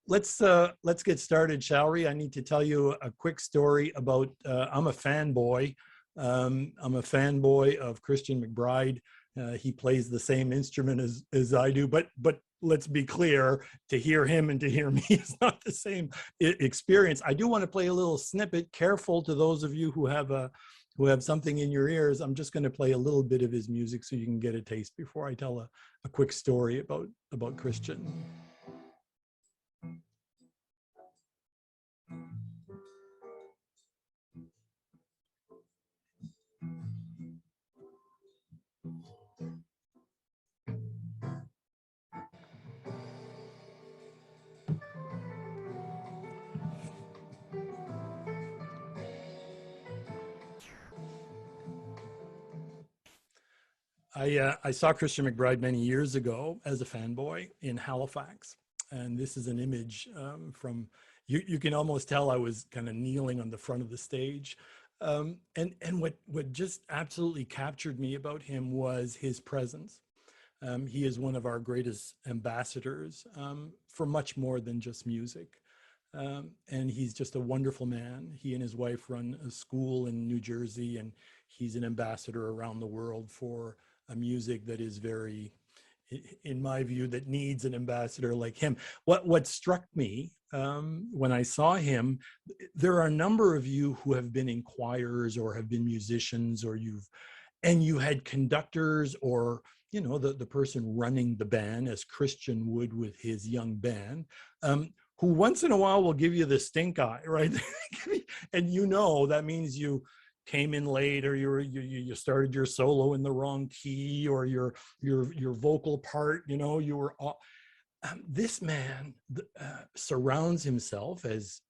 Let's get started, shall we? I need to tell you a quick story about. I'm a fanboy. I'm a fanboy of Christian McBride. He plays the same instrument as I do, but let's be clear: to hear him and to hear me is not the same experience. I do want to play a little snippet. Careful to those of you who have something in your ears. I'm just going to play a little bit of his music so you can get a taste before I tell a quick story about Christian. I saw Christian McBride many years ago as a fanboy in Halifax. And this is an image from, you can almost tell I was kind of kneeling on the front of the stage. And what just absolutely captured me about him was his presence. He is one of our greatest ambassadors for much more than just music. And he's just a wonderful man. He and his wife run a school in New Jersey, and he's an ambassador around the world for a music that is very, in my view, that needs an ambassador like him. What struck me when I saw him, there are a number of you who have been in choirs or have been musicians, or you had conductors, or the person running the band, as Christian would with his young band, who once in a while will give you the stink eye, right? And that means you came in late, or you started your solo in the wrong key, or your vocal part, you were all, this man surrounds himself, as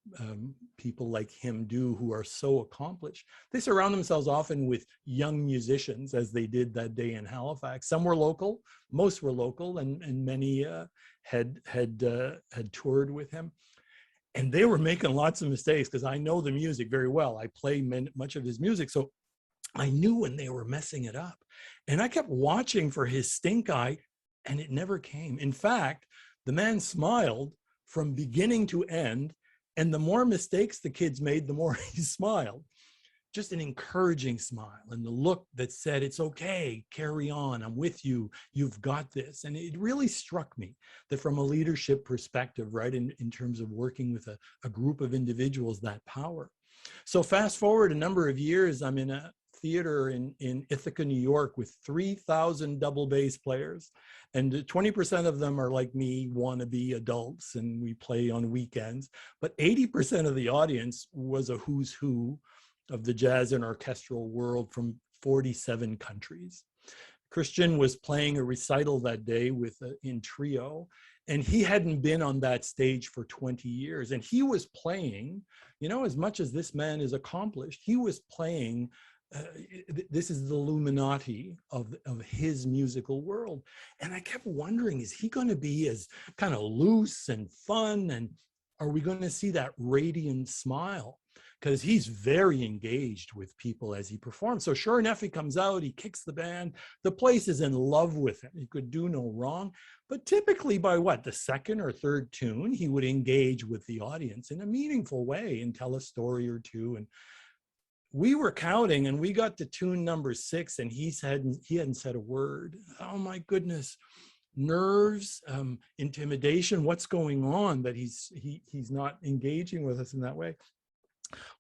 people like him do, who are so accomplished. They surround themselves often with young musicians, as they did that day in Halifax. Some were local, most were local, and many had toured with him. And they were making lots of mistakes, because I know the music very well. I play much of his music, so I knew when they were messing it up. And I kept watching for his stink eye, and it never came. In fact, the man smiled from beginning to end, and the more mistakes the kids made, the more he smiled. Just an encouraging smile, and the look that said, it's okay, carry on, I'm with you, you've got this. And it really struck me that from a leadership perspective, right, in terms of working with a group of individuals, that power. So fast forward a number of years, I'm in a theater in Ithaca, New York, with 3,000 double bass players. And 20% of them are like me, wannabe adults, and we play on weekends. But 80% of the audience was a who's who of the jazz and orchestral world from 47 countries. Christian was playing a recital that day in trio, and he hadn't been on that stage for 20 years. And he was playing, as much as this man is accomplished, he was playing, this is the Illuminati of his musical world. And I kept wondering, is he going to be as kind of loose and fun? And are we going to see that radiant smile? Because he's very engaged with people as he performs. So sure enough, he comes out, he kicks the band. The place is in love with him. He could do no wrong. But typically by the second or third tune, he would engage with the audience in a meaningful way and tell a story or two. And we were counting, and we got to tune number 6, and he hadn't said a word. Oh my goodness. Nerves, intimidation, what's going on that he's not engaging with us in that way?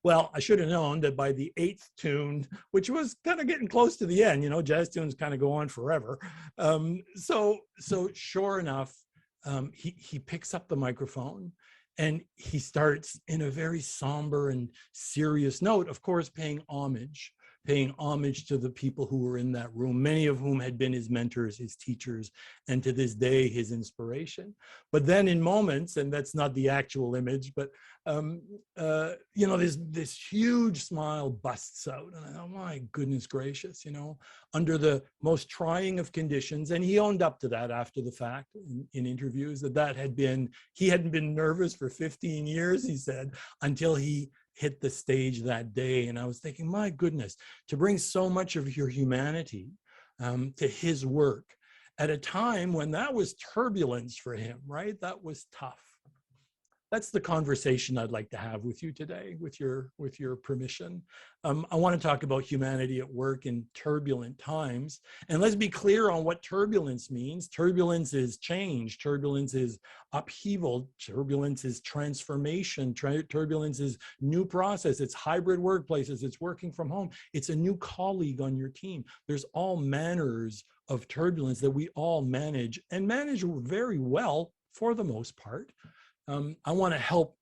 Well, I should have known that by the 8th tune, which was kind of getting close to the end, jazz tunes kind of go on forever. So sure enough, he picks up the microphone, and he starts in a very somber and serious note, of course, paying homage to the people who were in that room, many of whom had been his mentors, his teachers, and to this day, his inspiration. But then in moments, and that's not the actual image, but this huge smile busts out. And I thought, my goodness gracious, under the most trying of conditions. And he owned up to that after the fact in interviews, he hadn't been nervous for 15 years, he said, until he hit the stage that day. And I was thinking, my goodness, to bring so much of your humanity to his work at a time when that was turbulence for him, right? That was tough. that's the conversation I'd like to have with you today, with your permission. I want to talk about humanity at work in turbulent times. And let's be clear on what turbulence means. Turbulence is change. Turbulence is upheaval. Turbulence is transformation. Turbulence is new process. It's hybrid workplaces. It's working from home. It's a new colleague on your team. There's all manners of turbulence that we all manage, and manage very well for the most part. I want to help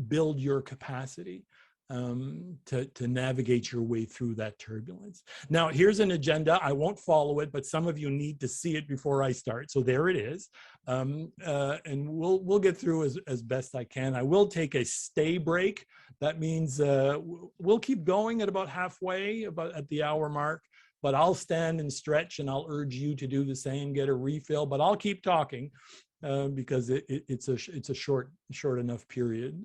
build your capacity to navigate your way through that turbulence. Now, here's an agenda. I won't follow it, but some of you need to see it before I start. So there it is. And we'll get through as best I can. I will take a stay break. That means we'll keep going at about halfway, about at the hour mark. But I'll stand and stretch, and I'll urge you to do the same, get a refill, but I'll keep talking because it's a short enough period.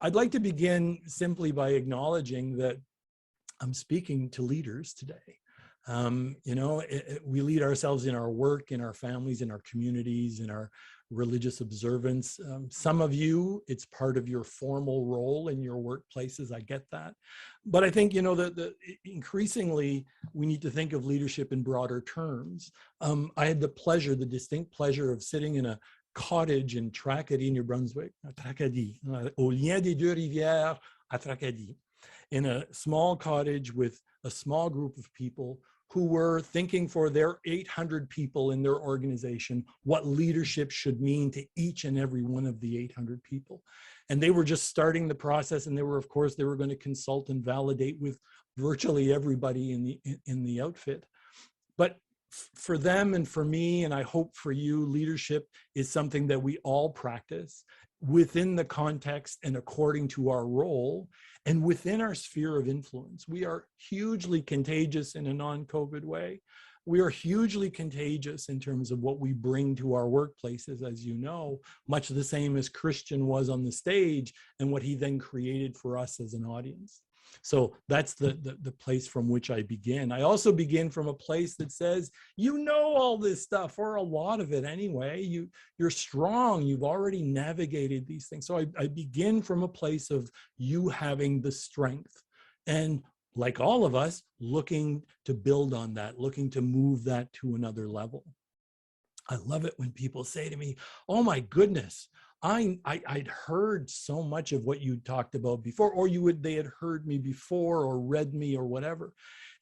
I'd like to begin simply by acknowledging that I'm speaking to leaders today. You know, we lead ourselves in our work, in our families, in our communities, in our religious observance. Some of you, it's part of your formal role in your workplaces. I get that. But I think, you know, that increasingly we need to think of leadership in broader terms. I had the distinct pleasure of sitting in a cottage in Tracadie, New Brunswick, Tracadie, au lien des deux rivières à Tracadie, in a small cottage with a small group of people who were thinking for their 800 people in their organization what leadership should mean to each and every one of the 800 people. And they were just starting the process, and they were going to consult and validate with virtually everybody in the outfit. But for them and for me, and I hope for you, leadership is something that we all practice within the context and according to our role and within our sphere of influence. We are hugely contagious in a non-COVID way. We are hugely contagious in terms of what we bring to our workplaces, as you know, much the same as Christian was on the stage and what he then created for us as an audience. So that's the place from which I begin. I also begin from a place that says, you know all this stuff, or a lot of it anyway. You're strong. You've already navigated these things. So I begin from a place of you having the strength. And like all of us, looking to build on that, looking to move that to another level. I love it when people say to me, oh my goodness, I'd heard so much of what you talked about before, or they had heard me before or read me or whatever.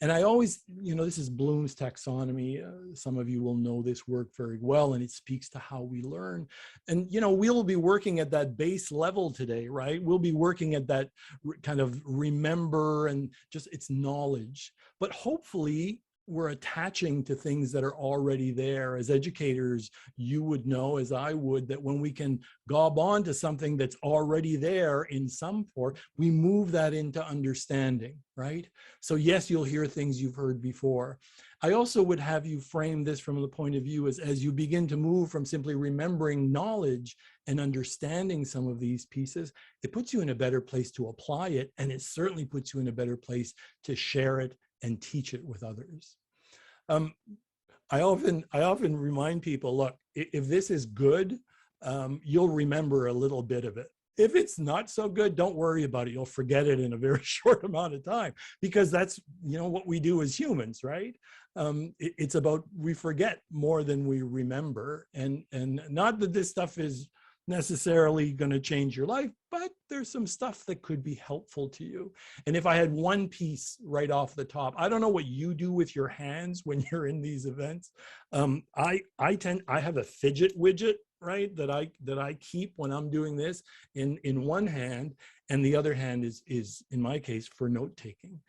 And I always, you know, this is Bloom's taxonomy. Some of you will know this work very well, and it speaks to how we learn. And, you know, we'll be working at that base level today, right? We'll be working at that kind of remember and just its knowledge. But hopefully, we're attaching to things that are already there. As educators, you would know, as I would, that when we can gob on to something that's already there in some form, we move that into understanding, right? So yes, you'll hear things you've heard before. I also would have you frame this from the point of view as you begin to move from simply remembering knowledge and understanding some of these pieces, it puts you in a better place to apply it, and it certainly puts you in a better place to share it and teach it with others. I often remind people, look, if this is good, you'll remember a little bit of it. If it's not so good, don't worry about it. You'll forget it in a very short amount of time, because that's, you know, what we do as humans, right? It's about, we forget more than we remember. And not that this stuff is necessarily going to change your life, but there's some stuff that could be helpful to you. And if I had one piece right off the top, I don't know what you do with your hands when you're in these events. I have a fidget widget, right, that I keep when I'm doing this in one hand, and the other hand is in my case for note taking.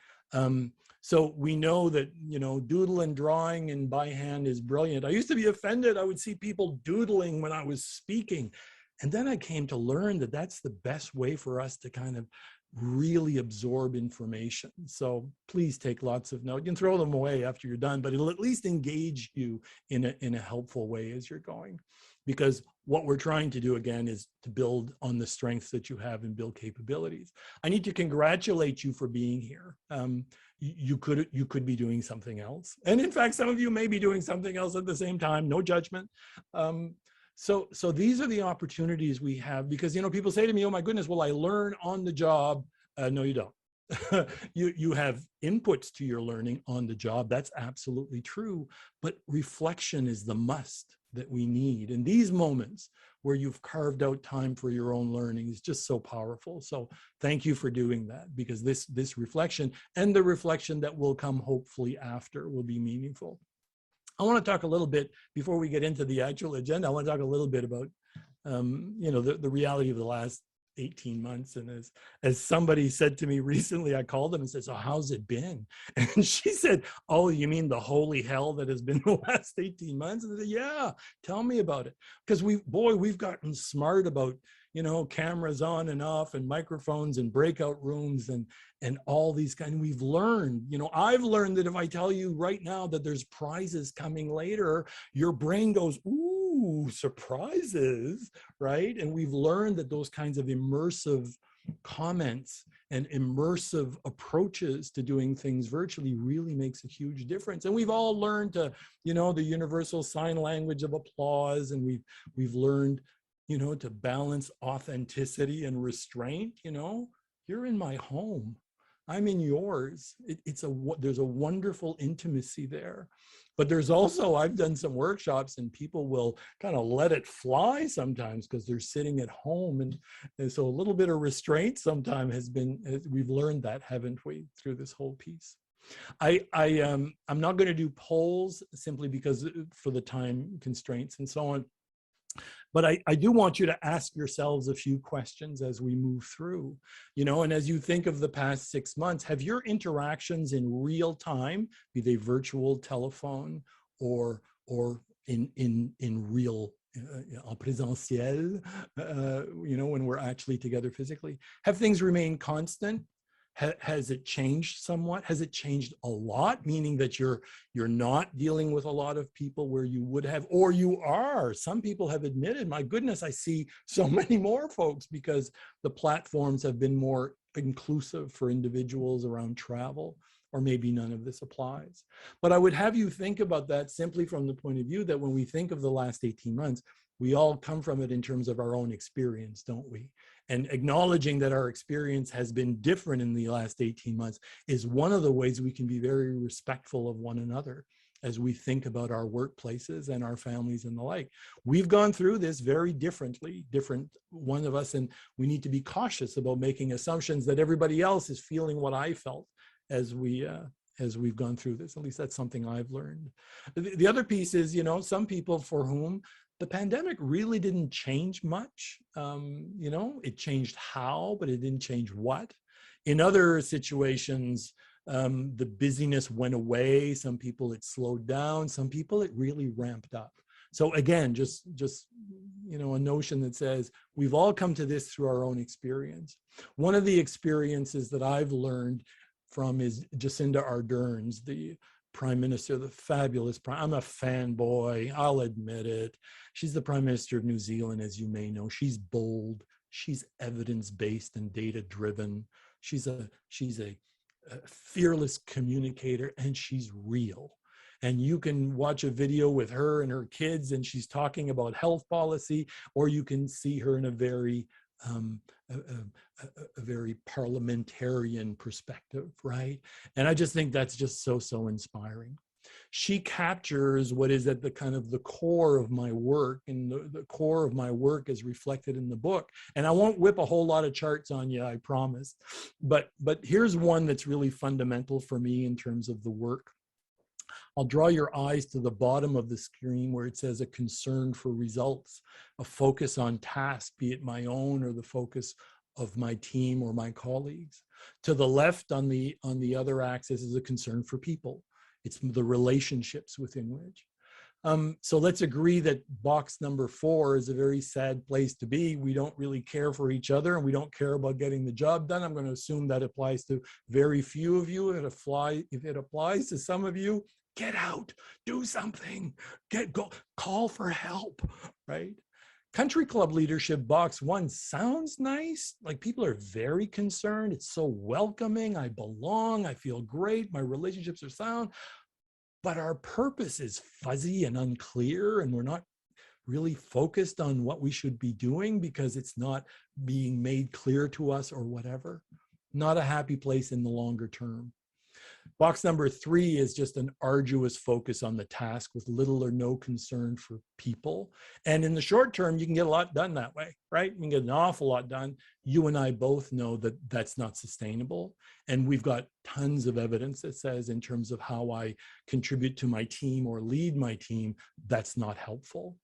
So we know that, you know, doodle and drawing and by hand is brilliant. I used to be offended. I would see people doodling when I was speaking. And then I came to learn that that's the best way for us to kind of really absorb information. So please take lots of notes. You can throw them away after you're done, but it'll at least engage you in a helpful way as you're going. Because what we're trying to do, again, is to build on the strengths that you have and build capabilities. I need to congratulate you for being here. You could be doing something else. And in fact, some of you may be doing something else at the same time, no judgment. So these are the opportunities we have, because, you know, people say to me, oh my goodness, will I learn on the job? No, you don't. You have inputs to your learning on the job. That's absolutely true. But reflection is the must that we need. And these moments where you've carved out time for your own learning is just so powerful. So thank you for doing that, because this reflection and the reflection that will come hopefully after will be meaningful. I want to talk a little bit, before we get into the actual agenda, I want to talk a little bit about, you know, the reality of the last 18 months. And as somebody said to me recently, I called them and said, so how's it been? And she said, oh, you mean the holy hell that has been the last 18 months? And I said, yeah, tell me about it. Because we've gotten smart about, you know, cameras on and off and microphones and breakout rooms and all these kind. We've learned, you know, I've learned that if I tell you right now that there's prizes coming later, your brain goes, ooh, surprises, right? And we've learned that those kinds of immersive comments and immersive approaches to doing things virtually really makes a huge difference. And we've all learned to, you know, the universal sign language of applause, and we've learned, you know, to balance authenticity and restraint. You know, you're in my home, I'm in yours. There's a wonderful intimacy there. But there's also, I've done some workshops and people will kind of let it fly sometimes because they're sitting at home. And so a little bit of restraint sometimes we've learned that, haven't we, through this whole piece. I'm not going to do polls simply because for the time constraints and so on. But I do want you to ask yourselves a few questions as we move through, you know, and as you think of the past 6 months, have your interactions in real time, be they virtual, telephone, or in real, en présentiel, you know, when we're actually together physically, have things remained constant? Has it changed somewhat? Has it changed a lot? Meaning that you're not dealing with a lot of people where you would have, or you are. Some people have admitted, my goodness, I see so many more folks because the platforms have been more inclusive for individuals around travel, or maybe none of this applies. But I would have you think about that simply from the point of view that when we think of the last 18 months, we all come from it in terms of our own experience, don't we? And acknowledging that our experience has been different in the last 18 months is one of the ways we can be very respectful of one another as we think about our workplaces and our families and the like. We've gone through this very differently, different one of us, and we need to be cautious about making assumptions that everybody else is feeling what I felt as we've gone through this. At least that's something I've learned. The other piece is, you know, some people for whom the pandemic really didn't change much. You know, it changed how, but it didn't change what. In other situations, the busyness went away. Some people it slowed down. Some people it really ramped up. So again, just you know, a notion that says we've all come to this through our own experience. One of the experiences that I've learned from is Jacinda Ardern's, the Prime Minister, the fabulous prime. I'm a fanboy, I'll admit it. She's the Prime Minister of New Zealand, as you may know. She's bold, she's evidence-based and data-driven. She's a fearless communicator, and she's real. And you can watch a video with her and her kids, and she's talking about health policy, or you can see her in a very parliamentarian perspective, right? And I just think that's just so inspiring. She captures what is at the kind of the core of my work, and the core of my work is reflected in the book. And I won't whip a whole lot of charts on you, I promise. But here's one that's really fundamental for me in terms of the work. I'll draw your eyes to the bottom of the screen where it says a concern for results, a focus on task, be it my own or the focus of my team or my colleagues. To the left on the other axis is a concern for people. It's the relationships within which. So let's agree that box number 4 is a very sad place to be. We don't really care for each other and we don't care about getting the job done. I'm going to assume that applies to very few of you. If it applies to some of you, get out, do something, go, call for help, right? Country club leadership, box 1, sounds nice. Like people are very concerned. It's so welcoming. I belong. I feel great. My relationships are sound. But our purpose is fuzzy and unclear, and we're not really focused on what we should be doing because it's not being made clear to us or whatever. Not a happy place in the longer term. Box number 3 is just an arduous focus on the task with little or no concern for people. And in the short term, you can get a lot done that way, right? You can get an awful lot done. You and I both know that that's not sustainable. And we've got tons of evidence that says in terms of how I contribute to my team or lead my team, that's not helpful.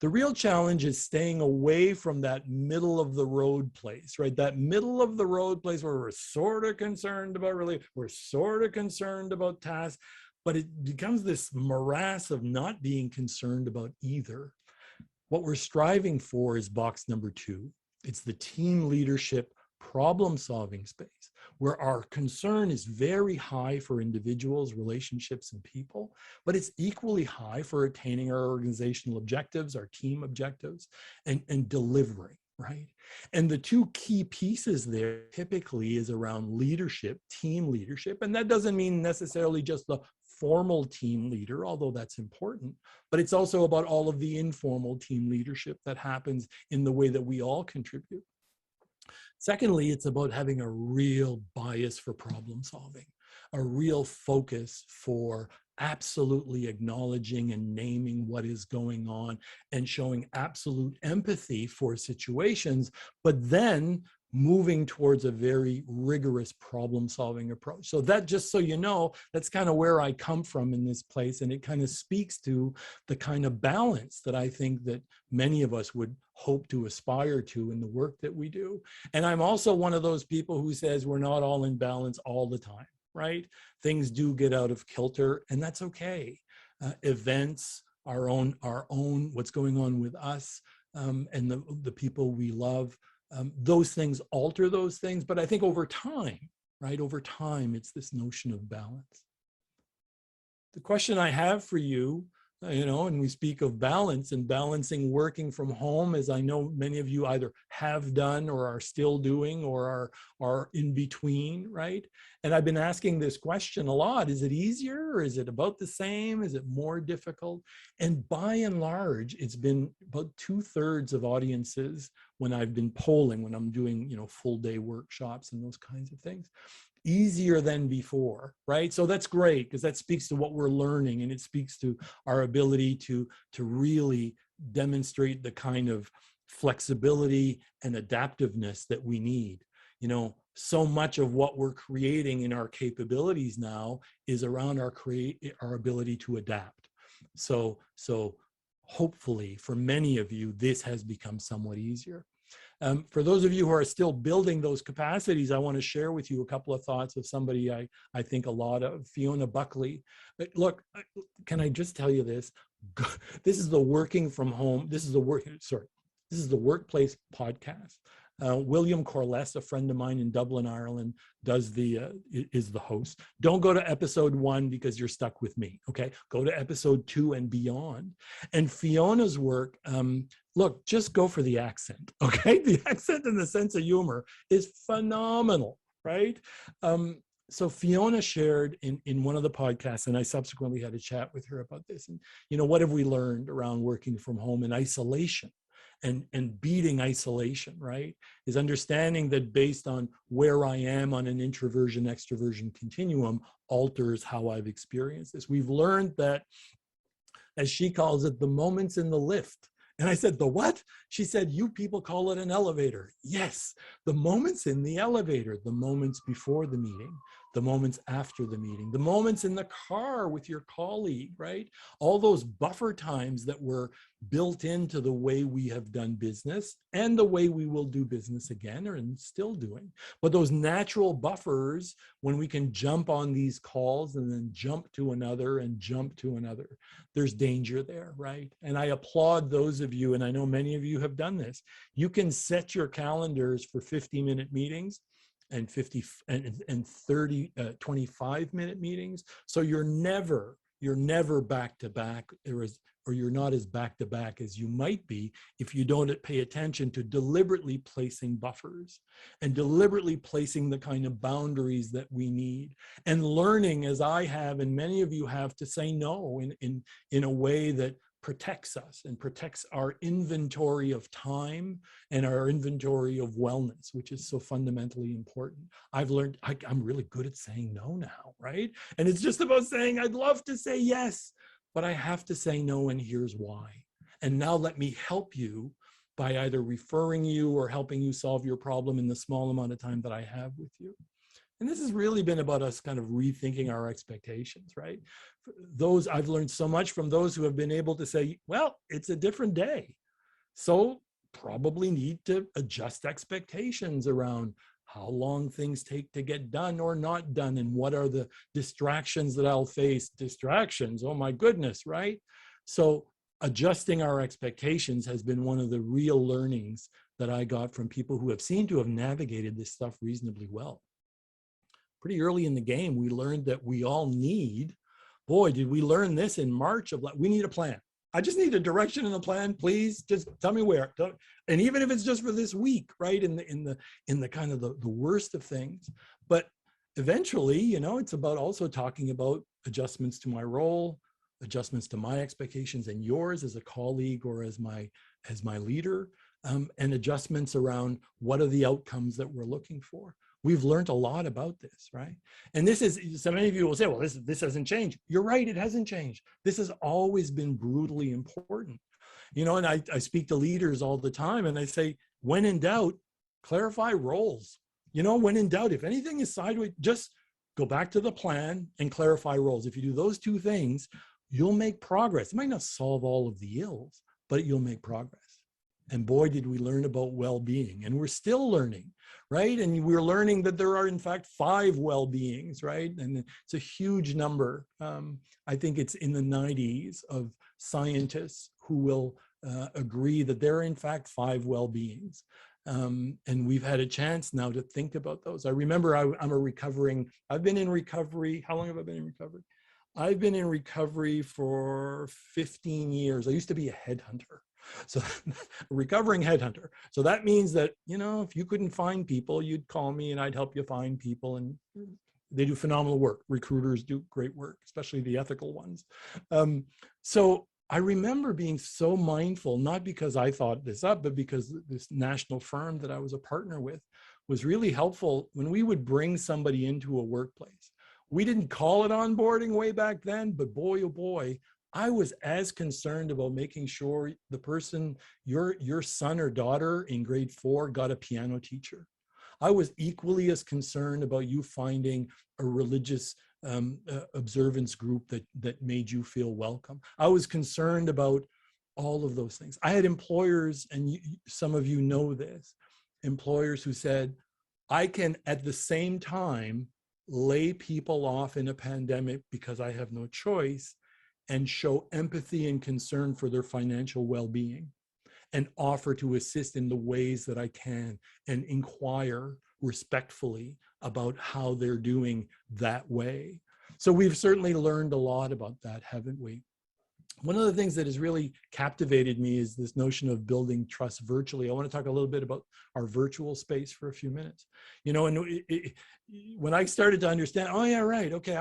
The real challenge is staying away from that middle of the road place, right? That middle of the road place where we're sort of concerned about we're sort of concerned about tasks, but it becomes this morass of not being concerned about either. What we're striving for is box number 2. It's the team leadership problem-solving space, where our concern is very high for individuals, relationships, and people, but it's equally high for attaining our organizational objectives, our team objectives, and delivering, right? And the 2 key pieces there typically is around leadership, team leadership, and that doesn't mean necessarily just the formal team leader, although that's important, but it's also about all of the informal team leadership that happens in the way that we all contribute. Secondly, it's about having a real bias for problem solving, a real focus for absolutely acknowledging and naming what is going on and showing absolute empathy for situations, but then moving towards a very rigorous problem-solving approach. So that, just so you know, that's kind of where I come from in this place, and it kind of speaks to the kind of balance that I think that many of us would hope to aspire to in the work that we do. And I'm also one of those people who says we're not all in balance all the time, right? Things do get out of kilter, and that's okay. Events, our own, what's going on with us, and the people we love, those things alter those things, but I think over time, right? Over time, it's this notion of balance. The question I have for you, and we speak of balance and balancing working from home, as I know many of you either have done or are still doing or are in between, right? And I've been asking this question a lot. Is it easier, or is it about the same? Is it more difficult? And by and large, it's been about 2/3 of audiences when I've been polling, when I'm doing, full day workshops and those kinds of things, easier than before, right? So that's great, because that speaks to what we're learning, and it speaks to our ability to really demonstrate the kind of flexibility and adaptiveness that we need. So much of what we're creating in our capabilities now is around our ability to adapt. So hopefully for many of you, this has become somewhat easier. For those of you who are still building those capacities, I want to share with you a couple of thoughts of somebody I think a lot of, Fiona Buckley. Look, can I just tell you this? This is the working from home. This is the workplace podcast. William Corless, a friend of mine in Dublin, Ireland, is the host. Don't go to episode 1 because you're stuck with me, okay? Go to episode 2 and beyond. And Fiona's work, look, just go for the accent, okay? The accent and the sense of humor is phenomenal, right? So Fiona shared in one of the podcasts, and I subsequently had a chat with her about this. And, what have we learned around working from home and isolation? And beating isolation, right, is understanding that based on where I am on an introversion extroversion continuum alters how I've experienced this. We've learned that, as she calls it, the moments in the lift. And I said, the what? She said, you people call it an elevator. Yes, the moments in the elevator, the moments before the meeting, the moments after the meeting, the moments in the car with your colleague, right? All those buffer times that were built into the way we have done business and the way we will do business again and still doing. But those natural buffers, when we can jump on these calls and then jump to another and jump to another, there's danger there, right? And I applaud those of you, and I know many of you have done this. You can set your calendars for 50-minute meetings and 30 25-minute meetings, so you're never back to back, or you're not as back to back as you might be if you don't pay attention to deliberately placing buffers and deliberately placing the kind of boundaries that we need, and learning, as I have and many of you have, to say no in a way that protects us and protects our inventory of time and our inventory of wellness, which is so fundamentally important. I've learned I'm really good at saying no now, right? And it's just about saying, I'd love to say yes, but I have to say no, and here's why. And now let me help you by either referring you or helping you solve your problem in the small amount of time that I have with you. And this has really been about us kind of rethinking our expectations, right? Those, I've learned so much from those who have been able to say, well, it's a different day, so probably need to adjust expectations around how long things take to get done or not done, and what are the distractions that I'll face. Distractions, oh my goodness, right? So adjusting our expectations has been one of the real learnings that I got from people who have seemed to have navigated this stuff reasonably well. Pretty early in the game, we learned that we all need, boy, did we learn this in March of, we need a plan. I just need a direction and a plan, please. Just tell me where. And even if it's just for this week, right? In the kind of the worst of things. But eventually, you know, it's about also talking about adjustments to my role, adjustments to my expectations and yours as a colleague or as my leader, and adjustments around what are the outcomes that we're looking for. We've learned a lot about this, right? And this is, so many of you will say, well, this hasn't changed. You're right, it hasn't changed. This has always been brutally important. You know, and I speak to leaders all the time, and I say, when in doubt, clarify roles. You know, when in doubt, if anything is sideways, just go back to the plan and clarify roles. If you do those two things, you'll make progress. It might not solve all of the ills, but you'll make progress. And boy, did we learn about well-being, and we're still learning, right? And we're learning that there are, in fact, 5 well-beings, right? And it's a huge number. I think it's in the 90s of scientists who will agree that there are, in fact, 5 well-beings. And we've had a chance now to think about those. I remember I've been in recovery. How long have I been in recovery? I've been in recovery for 15 years. I used to be a headhunter. So a recovering headhunter. So that means that, you know, if you couldn't find people, you'd call me and I'd help you find people, and they do phenomenal work. Recruiters do great work, especially the ethical ones. So I remember being so mindful, not because I thought this up, but because this national firm that I was a partner with was really helpful when we would bring somebody into a workplace. We didn't call it onboarding way back then, but boy, oh boy, I was as concerned about making sure the person, your son or daughter in grade 4 got a piano teacher. I was equally as concerned about you finding a religious observance group that made you feel welcome. I was concerned about all of those things. I had employers, and some of you know this, employers who said, I can at the same time lay people off in a pandemic because I have no choice, and show empathy and concern for their financial well-being, and offer to assist in the ways that I can, and inquire respectfully about how they're doing that way. So we've certainly learned a lot about that, haven't we? One of the things that has really captivated me is this notion of building trust virtually. I want to talk a little bit about our virtual space for a few minutes. You know, and when I started to understand, oh yeah, right, okay,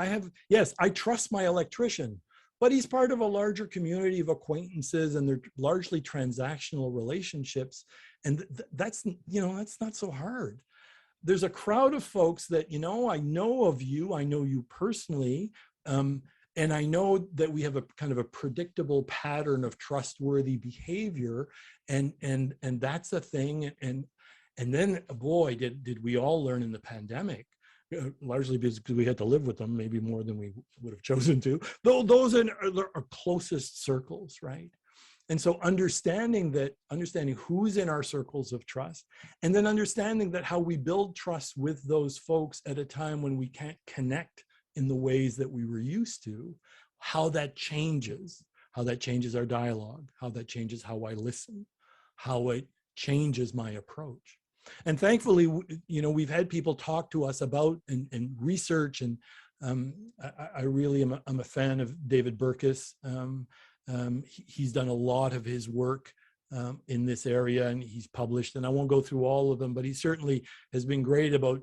I trust my electrician, but he's part of a larger community of acquaintances, and they're largely transactional relationships. And that's not so hard. There's a crowd of folks that, you know, I know of you, I know you personally, and I know that we have a kind of a predictable pattern of trustworthy behavior, and that's a thing. And then, boy, did we all learn in the pandemic, largely because we had to live with them, maybe more than we would have chosen to. Those are our closest circles, right? And so understanding who's in our circles of trust, and then understanding that how we build trust with those folks at a time when we can't connect in the ways that we were used to, how that changes our dialogue, how that changes how I listen, how it changes my approach. And thankfully, you know, we've had people talk to us about and research, and I really am I'm a fan of David Burkus. He's done a lot of his work in this area, and he's published, and I won't go through all of them, but he certainly has been great about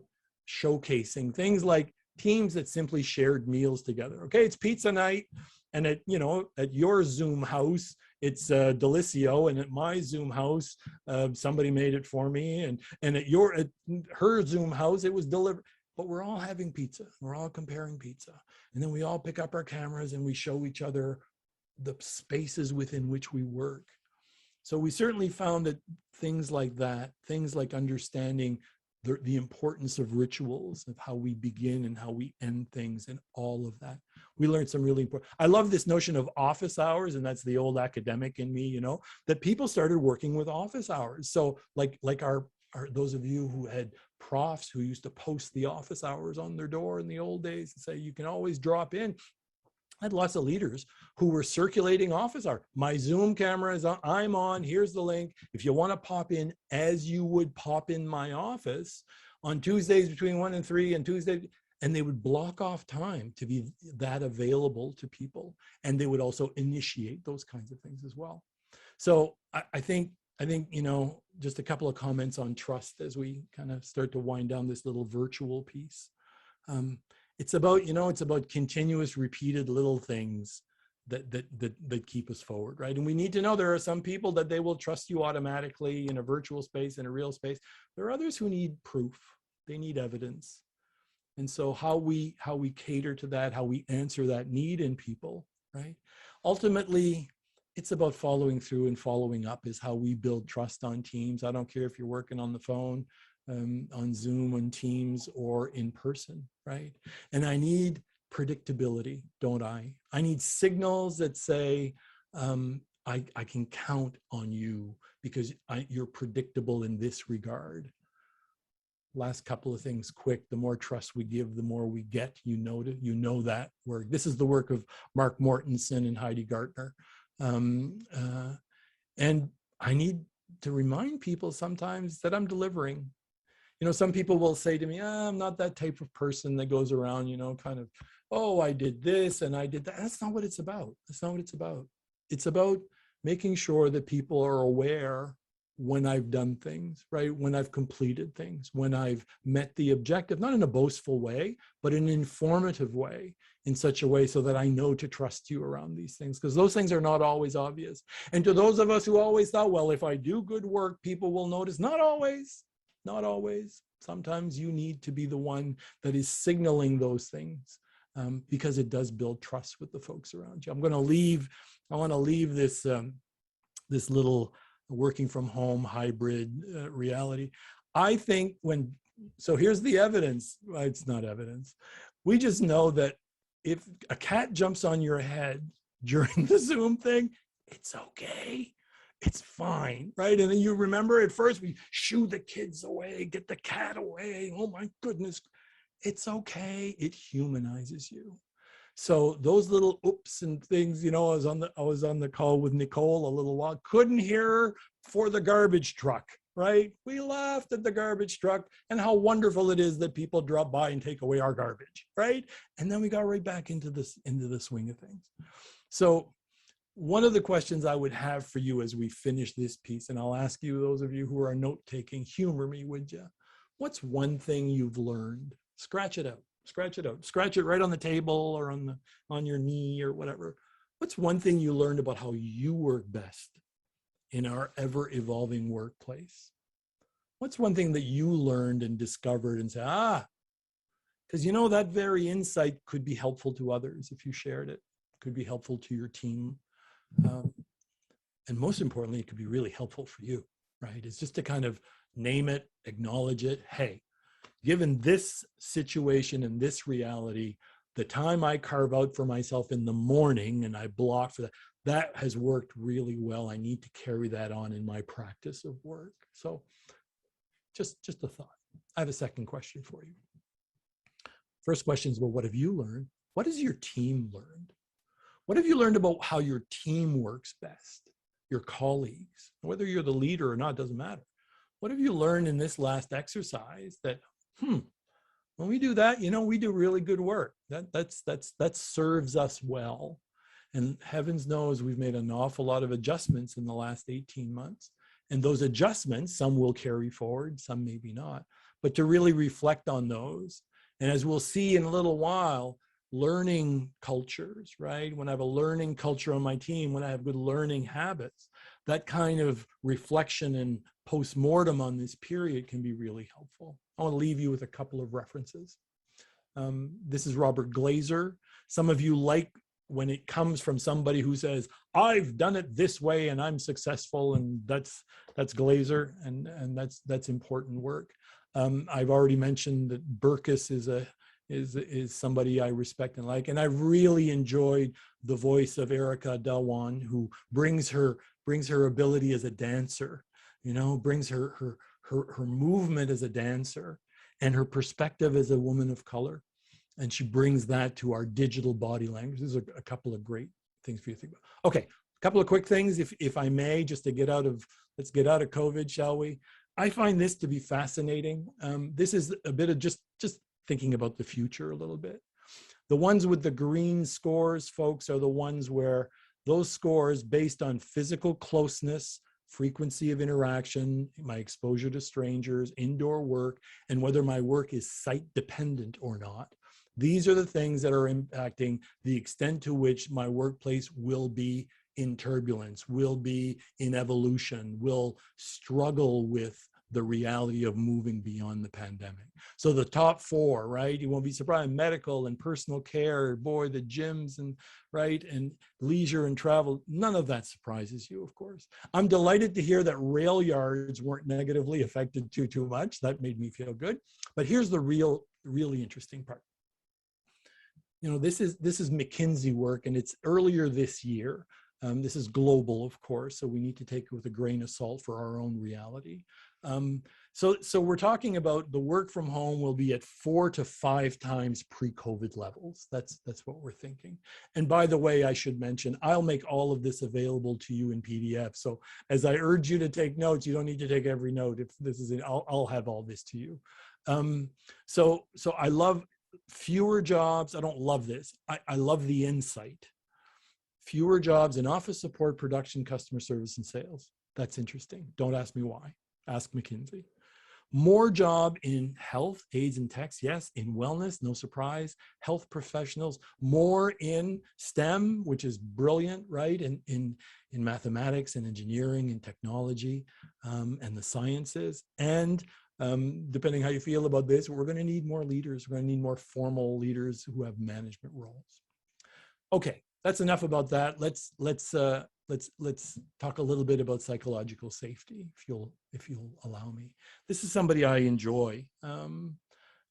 showcasing things like teams that simply shared meals together. Okay, it's pizza night, and at your Zoom house, it's Delicio, and at my Zoom house, somebody made it for me, and at her Zoom house, it was delivered. But we're all having pizza. We're all comparing pizza. And then we all pick up our cameras and we show each other the spaces within which we work. So we certainly found that things like that, things like understanding the importance of rituals, of how we begin and how we end things, and all of that. We learned some really important. I love this notion of office hours, and that's the old academic in me, that people started working with office hours. So like our those of you who had profs who used to post the office hours on their door in the old days and say, you can always drop in. I had lots of leaders who were circulating office hours. My Zoom camera is on, I'm on, here's the link. If you want to pop in as you would pop in my office on Tuesdays between 1 and 3 and Tuesday, and they would block off time to be that available to people. And they would also initiate those kinds of things as well. So I think, just a couple of comments on trust as we kind of start to wind down this little virtual piece. It's about continuous, repeated little things that keep us forward, right? And we need to know there are some people that they will trust you automatically in a virtual space, in a real space. There are others who need proof. They need evidence. And so how we cater to that, how we answer that need in people, right? Ultimately, it's about following through and following up is how we build trust on teams. I don't care if you're working on the phone, on Zoom, on Teams, or in person, right? And I need predictability, don't I? I need signals that say, I can count on you because you're predictable in this regard. Last couple of things quick. The more trust we give, the more we get. You know that work. This is the work of Mark Mortensen and Heidi Gartner. And I need to remind people sometimes that I'm delivering. Some people will say to me, I'm not that type of person that goes around, kind of, oh, I did this and I did that. That's not what it's about. That's not what it's about. It's about making sure that people are aware when I've done things, right? When I've completed things, when I've met the objective, not in a boastful way, but in an informative way, in such a way so that I know to trust you around these things, because those things are not always obvious. And to those of us who always thought, well, if I do good work, people will notice, not always. Not always. Sometimes you need to be the one that is signaling those things because it does build trust with the folks around you. I want to leave this, this little working from home hybrid reality. I think so here's the evidence. It's not evidence. We just know that if a cat jumps on your head during the Zoom thing, it's okay. It's fine, right? And then you remember at first we shoo the kids away, get the cat away. Oh my goodness. It's okay. It humanizes you. So those little oops and things, I was on the call with Nicole a little while, couldn't hear her for the garbage truck, right? We laughed at the garbage truck and how wonderful it is that people drop by and take away our garbage, right? And then we got right back into the swing of things. So one of the questions I would have for you as we finish this piece, and I'll ask you, those of you who are note-taking, humor me, would you? What's one thing you've learned? Scratch it out. Scratch it out. Scratch it right on the table or on your knee or whatever. What's one thing you learned about how you work best in our ever-evolving workplace? What's one thing that you learned and discovered and said, because that very insight could be helpful to others if you shared it. Could be helpful to your team. And most importantly, it could be really helpful for you, right? It's just to kind of name it, acknowledge it. Hey, given this situation and this reality, the time I carve out for myself in the morning and I block for that has worked really well. I need to carry that on in my practice of work. So just a thought. I have a second question for you. First question is, well, what have you learned? What has your team learned? What have you learned about how your team works best? Your colleagues, whether you're the leader or not, doesn't matter. What have you learned in this last exercise that, when we do that, we do really good work. That serves us well. And heavens knows we've made an awful lot of adjustments in the last 18 months. And those adjustments, some will carry forward, some maybe not, but to really reflect on those. And as we'll see in a little while, learning cultures, right? When I have a learning culture on my team, when I have good learning habits, that kind of reflection and post-mortem on this period can be really helpful. I want to leave you with a couple of references. This is Robert Glazer. Some of you like when it comes from somebody who says, I've done it this way and I'm successful, and that's Glazer, and that's important work. I've already mentioned that Burkus is somebody I respect and like, and I've really enjoyed the voice of Erica Dalwan, who brings her ability as a dancer, you know, brings her movement as a dancer and her perspective as a woman of color. And she brings that to our digital body language. These are a couple of great things for you to think about. Okay, a couple of quick things, if I may, just to let's get out of COVID, shall we? I find this to be fascinating. This is a bit of just thinking about the future a little bit. The ones with the green scores, folks, are the ones where those scores based on physical closeness, frequency of interaction, my exposure to strangers, indoor work, and whether my work is site dependent or not. These are the things that are impacting the extent to which my workplace will be in turbulence, will be in evolution, will struggle with the reality of moving beyond the pandemic. So the top four, right? You won't be surprised: medical and personal care, boy, the gyms, and right, and leisure and travel. None of that surprises you, of course. I'm delighted to hear that rail yards weren't negatively affected too much. That made me feel good. But here's the really interesting part. You know, this is McKinsey work, and it's earlier this year. This is global, of course, so we need to take it with a grain of salt for our own reality. So we're talking about the work from home will be at 4 to 5 times pre-COVID levels. That's what we're thinking. And by the way, I should mention, I'll make all of this available to you in PDF. So as I urge you to take notes, you don't need to take every note. If this is it, I'll have all this to you. So I love fewer jobs. I don't love this. I love the insight. Fewer jobs in office support, production, customer service, and sales. That's interesting. Don't ask me why. Ask McKinsey. More job in health, aids and techs, yes. In wellness, no surprise. Health professionals. More in STEM, which is brilliant, right? In mathematics and engineering and technology and the sciences. And depending how you feel about this, we're going to need more leaders. We're going to need more formal leaders who have management roles. Okay. That's enough about that. Let's talk a little bit about psychological safety, if you'll allow me. This is somebody I enjoy.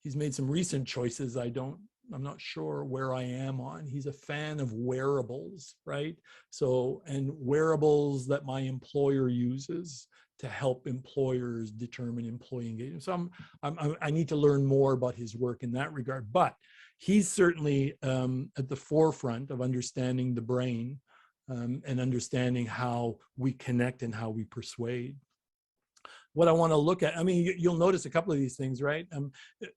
He's made some recent choices I'm not sure where I am on. He's a fan of wearables, right? So, and wearables that my employer uses to help employers determine employee engagement. So I need to learn more about his work in that regard, but he's certainly at the forefront of understanding the brain and understanding how we connect and how we persuade. What I want to look at, I mean, you'll notice a couple of these things, right?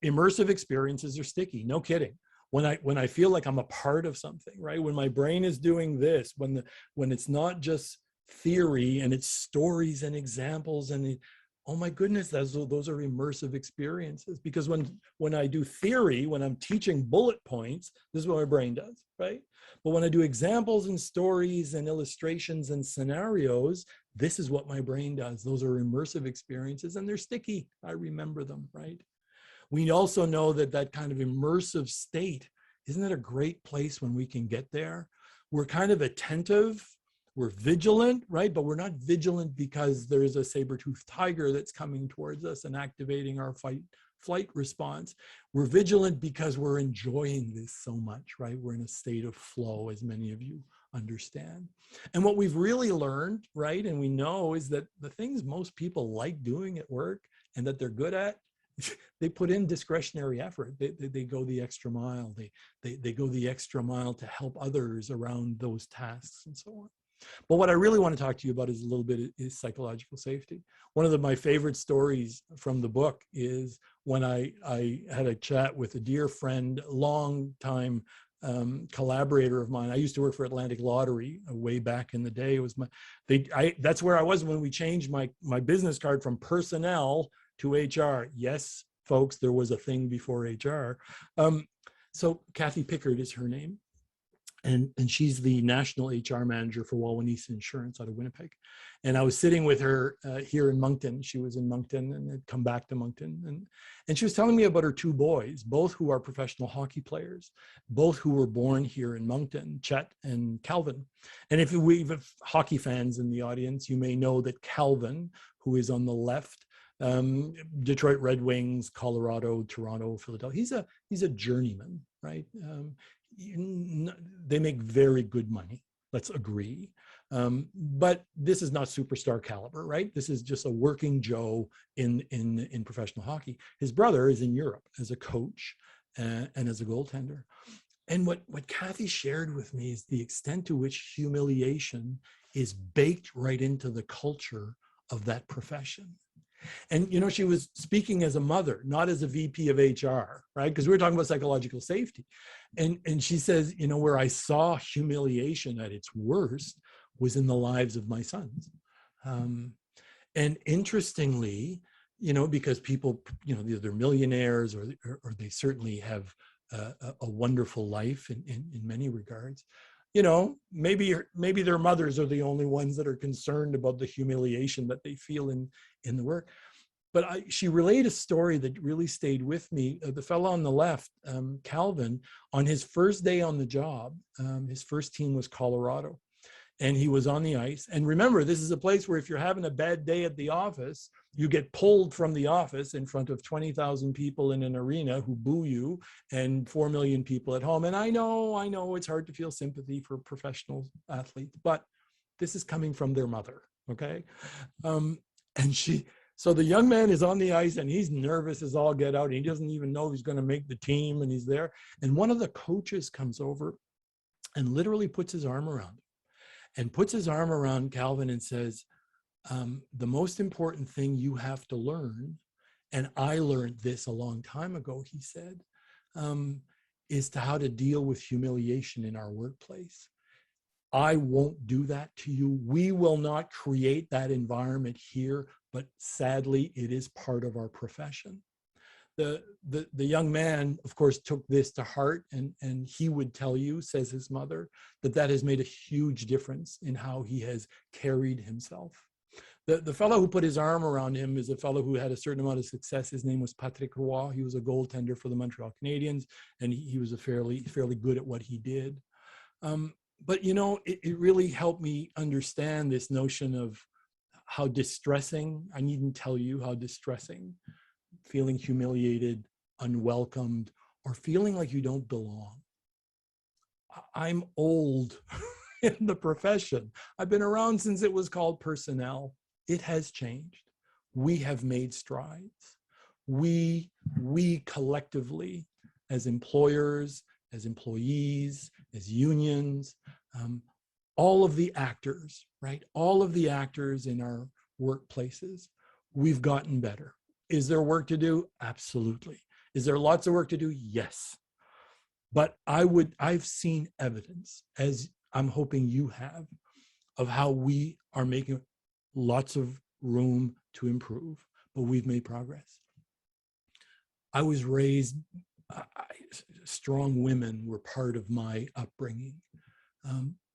Immersive experiences are sticky, no kidding. When I feel like I'm a part of something, right? When my brain is doing this, when it's not just theory and it's stories and examples and oh my goodness, those are immersive experiences. Because when I do theory, when I'm teaching bullet points, this is what my brain does, right? But when I do examples and stories and illustrations and scenarios, this is what my brain does. Those are immersive experiences and they're sticky. I remember them, right? We also know that kind of immersive state, isn't it a great place when we can get there? We're kind of attentive. We're vigilant, right? But we're not vigilant because there's a saber-toothed tiger that's coming towards us and activating our fight-flight response. We're vigilant because we're enjoying this so much, right? We're in a state of flow, as many of you understand. And what we've really learned, right, and we know, is that the things most people like doing at work and that they're good at, they put in discretionary effort. They go the extra mile. They go the extra mile to help others around those tasks and so on. But what I really want to talk to you about is a little bit is psychological safety. One of my favorite stories from the book is when I had a chat with a dear friend, long-time collaborator of mine. I used to work for Atlantic Lottery way back in the day. It was that's where I was when we changed my business card from personnel to HR. Yes, folks, there was a thing before HR. So Kathy Pickard is her name. And she's the national HR manager for Wawanesa Insurance out of Winnipeg. And I was sitting with her here in Moncton. She was in Moncton and had come back to Moncton. And she was telling me about her two boys, both who are professional hockey players, both who were born here in Moncton, Chet and Calvin. And if we have hockey fans in the audience, you may know that Calvin, who is on the left, Detroit Red Wings, Colorado, Toronto, Philadelphia, he's a journeyman, right? They make very good money, let's agree. But this is not superstar caliber, right? This is just a working Joe in professional hockey. His brother is in Europe as a coach and as a goaltender. And what Kathy shared with me is the extent to which humiliation is baked right into the culture of that profession. And, you know, she was speaking as a mother, not as a VP of HR, right? Because we were talking about psychological safety. And she says, you know, where I saw humiliation at its worst was in the lives of my sons. And interestingly, you know, because people, you know, they're millionaires or they certainly have a wonderful life in many regards. You know, maybe their mothers are the only ones that are concerned about the humiliation that they feel in the work. But she relayed a story that really stayed with me. The fellow on the left, Calvin, on his first day on the job, his first team was Colorado, and he was on the ice. And remember, this is a place where if you're having a bad day at the office, you get pulled from the office in front of 20,000 people in an arena who boo you and 4 million people at home. And I know it's hard to feel sympathy for professional athletes, but this is coming from their mother, okay? So the young man is on the ice and he's nervous as all get out. And he doesn't even know he's going to make the team and he's there. And one of the coaches comes over and literally puts his arm around him and puts his arm around Calvin and says, the most important thing you have to learn, and I learned this a long time ago, he said, is to how to deal with humiliation in our workplace. I won't do that to you. We will not create that environment here, but sadly, it is part of our profession. The young man, of course, took this to heart, and he would tell you, says his mother, that has made a huge difference in how he has carried himself. The fellow who put his arm around him is a fellow who had a certain amount of success. His name was Patrick Roy. He was a goaltender for the Montreal Canadiens, and he was fairly good at what he did. But, you know, it really helped me understand this notion of how distressing, I needn't tell you how distressing, feeling humiliated, unwelcomed, or feeling like you don't belong. I'm old in the profession. I've been around since it was called personnel. It has changed. We have made strides. We collectively, as employers, as employees, as unions, all of the actors, right? All of the actors in our workplaces, we've gotten better. Is there work to do? Absolutely. Is there lots of work to do? Yes. But I've seen evidence, as I'm hoping you have, of how we are making lots of room to improve, but we've made progress. I was raised, strong women were part of my upbringing.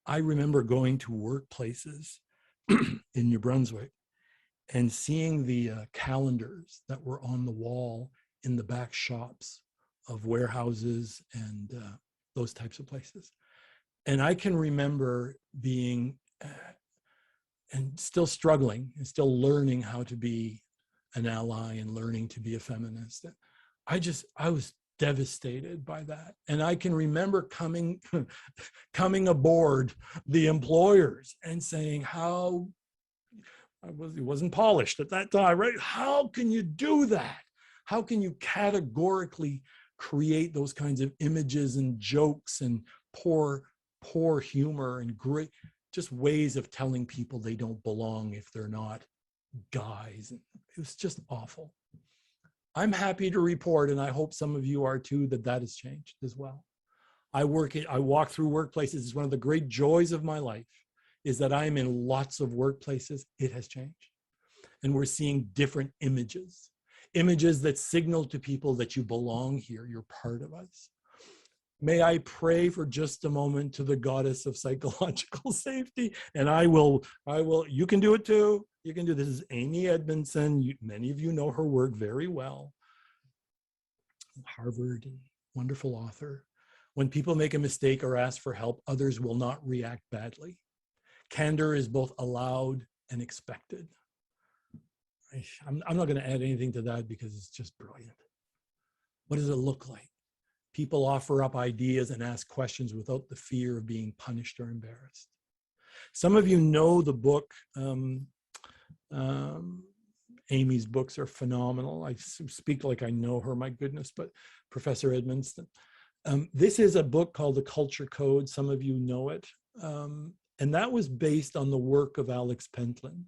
I remember going to workplaces in New Brunswick and seeing the calendars that were on the wall in the back shops of warehouses and those types of places. And I can remember being and still struggling and still learning how to be an ally and learning to be a feminist. I was devastated by that. And I can remember coming aboard the employers and saying how it wasn't polished at that time, right? How can you do that? How can you categorically create those kinds of images and jokes and poor humor and great, just ways of telling people they don't belong if they're not guys. It was just awful. I'm happy to report, and I hope some of you are too, that has changed as well. I walk through workplaces. It's one of the great joys of my life is that I'm in lots of workplaces. It has changed. And we're seeing different images that signal to people that you belong here, you're part of us. may I pray for just a moment to the goddess of psychological safety? And I will, you can do it too. You can do this. This is Amy Edmondson. Many of you know her work very well. Harvard, wonderful author. When people make a mistake or ask for help, others will not react badly. Candor is both allowed and expected. I'm not going to add anything to that because it's just brilliant. What does it look like? People offer up ideas and ask questions without the fear of being punished or embarrassed. Some of you know the book. Amy's books are phenomenal. I speak like I know her, my goodness, but Professor Edmondson. This is a book called The Culture Code. Some of you know it. And that was based on the work of Alex Pentland.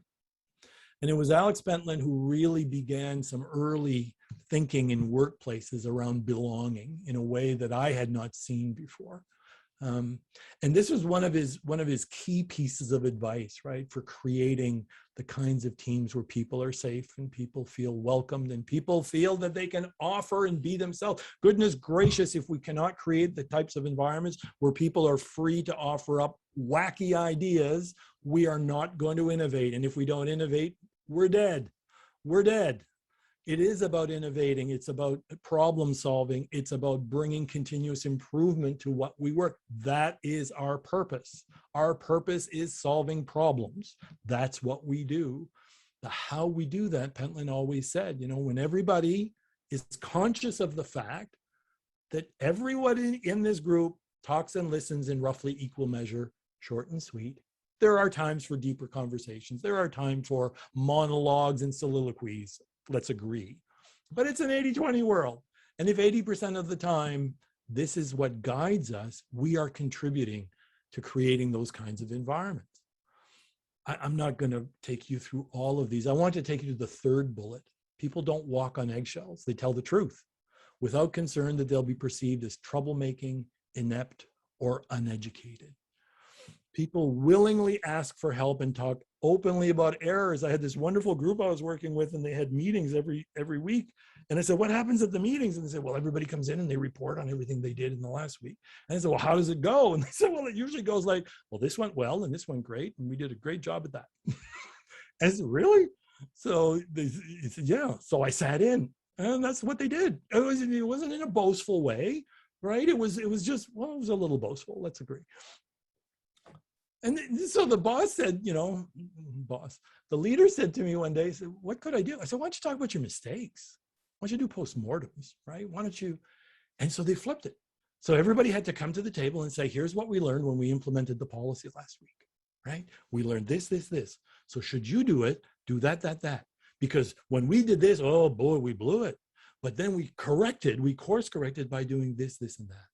And it was Alex Pentland who really began some early thinking in workplaces around belonging in a way that I had not seen before. And this was one of his key pieces of advice, right, for creating the kinds of teams where people are safe and people feel welcomed and people feel that they can offer and be themselves. Goodness gracious, if we cannot create the types of environments where people are free to offer up wacky ideas, we are not going to innovate. And if we don't innovate, we're dead. We're dead. It is about innovating. It's about problem solving. It's about bringing continuous improvement to what we work. That is our purpose. Our purpose is solving problems. That's what we do. The how we do that, Pentland always said, you know, when everybody is conscious of the fact that everyone in this group talks and listens in roughly equal measure, short and sweet. There are times for deeper conversations. There are times for monologues and soliloquies. Let's agree. But it's an 80-20 world. And if 80% of the time, this is what guides us, we are contributing to creating those kinds of environments. I'm not going to take you through all of these. I want to take you to the third bullet. People don't walk on eggshells. They tell the truth without concern that they'll be perceived as troublemaking, inept, or uneducated. People willingly ask for help and talk openly about errors. I had this wonderful group I was working with, and they had meetings every week. And I said, what happens at the meetings? And they said, well, everybody comes in and they report on everything they did in the last week. And I said, well, how does it go? And they said, well, it usually goes like, well, this went well and this went great. And we did a great job at that. I said, really? So they said, yeah. So I sat in, and that's what they did. It wasn't in a boastful way, right? It was just, well, it was a little boastful. Let's agree. And so the boss said, you know, the leader said to me one day, he said, what could I do? I said, why don't you talk about your mistakes? Why don't you do postmortems, right? Why don't you? And so they flipped it. So everybody had to come to the table and say, here's what we learned when we implemented the policy last week, right? We learned this, this, this. So should you do it, do that, that, that. Because when we did this, oh boy, we blew it. But then we course corrected by doing this, this, and that.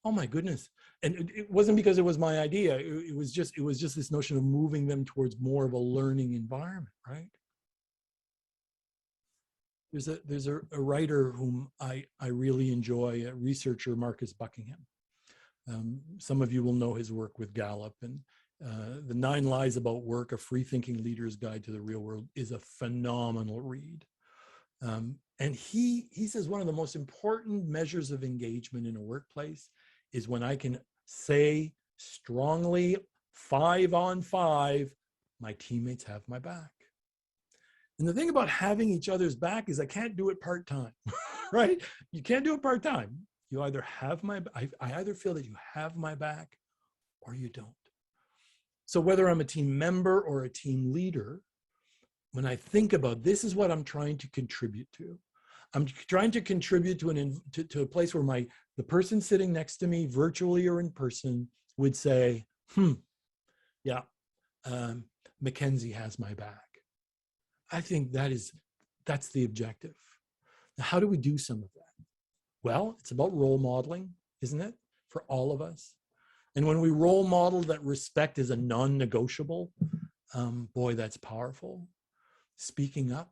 Oh my goodness. And it wasn't because it was my idea. It was just this notion of moving them towards more of a learning environment, right? There's a writer whom I really enjoy, a researcher, Marcus Buckingham. Some of you will know his work with Gallup, and The 9 Lies About Work, A Free-Thinking Leader's Guide to the Real World is a phenomenal read. And he says one of the most important measures of engagement in a workplace is when I can say strongly, 5 on 5, my teammates have my back. And the thing about having each other's back is I can't do it part-time, right? You can't do it part-time. You either have my, I either feel that you have my back or you don't. So whether I'm a team member or a team leader, when I think about this is what I'm trying to contribute to. I'm trying to contribute to a place where the person sitting next to me, virtually or in person, would say, yeah, Mackenzie has my back. I think that's the objective. Now, how do we do some of that? Well, it's about role modeling, isn't it? For all of us. And when we role model that respect is a non-negotiable, boy, that's powerful. Speaking up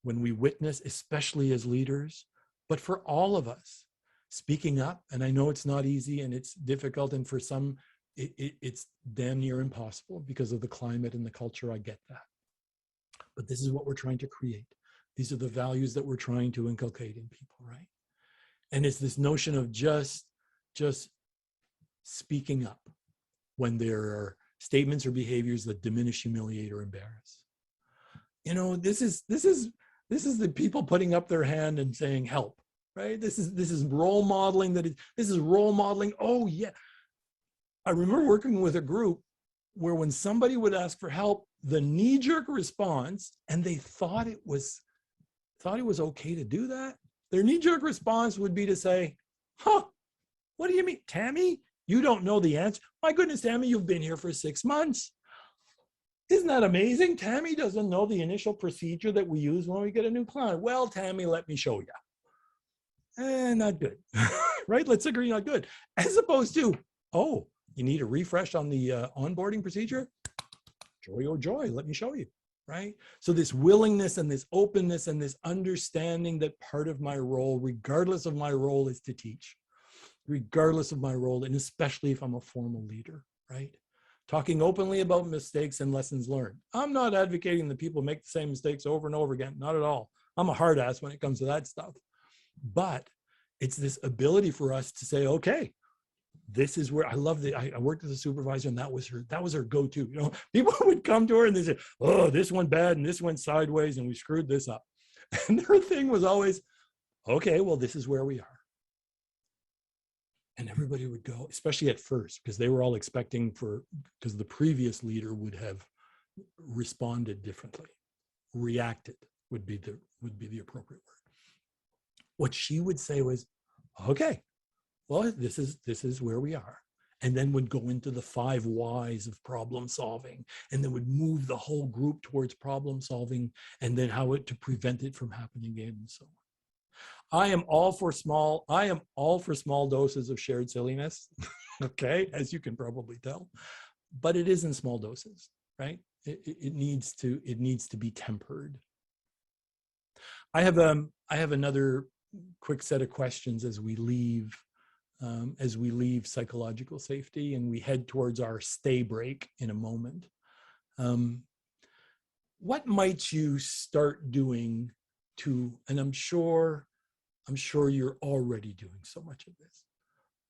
when we witness, especially as leaders, but for all of us, speaking up. And I know it's not easy and it's difficult. And for some, it's damn near impossible because of the climate and the culture. I get that. But this is what we're trying to create. These are the values that we're trying to inculcate in people, right? And it's this notion of just just speaking up when there are statements or behaviors that diminish, humiliate, or embarrass. You know, this is the people putting up their hand and saying help, right? This is role modeling. This is role modeling. Oh yeah, I remember working with a group where when somebody would ask for help, the knee-jerk response, and they thought it was okay to do that. Their knee-jerk response would be to say, "Huh, what do you mean, Tammy? You don't know the answer? My goodness, Tammy, you've been here for 6 months. Isn't that amazing? Tammy doesn't know the initial procedure that we use when we get a new client. Well, Tammy, let me show you. Not good, right? Let's agree, not good. As opposed to, oh, you need a refresh on the onboarding procedure? Joy, oh joy, let me show you, right? So this willingness and this openness and this understanding that part of my role, regardless of my role, is to teach, regardless of my role, and especially if I'm a formal leader, right? Talking openly about mistakes and lessons learned. I'm not advocating that people make the same mistakes over and over again, not at all. I'm a hard ass when it comes to that stuff. But it's this ability for us to say, okay, this is where I worked as a supervisor, and that was her go-to. You know, people would come to her and they say, oh, this went bad and this went sideways and we screwed this up. And her thing was always, okay, well, this is where we are. And everybody would go, especially at first, because they were all expecting because the previous leader would have responded differently. Reacted would be the appropriate word. What she would say was, okay, well, this is where we are. And then would go into the 5 whys of problem solving, and then would move the whole group towards problem solving, and then to prevent it from happening again, and so on. I am all for small doses of shared silliness, okay, as you can probably tell, but it is in small doses, right? It needs to be tempered. I have another quick set of questions as we leave psychological safety and we head towards our stay break in a moment. What might you start doing and I'm sure you're already doing so much of this.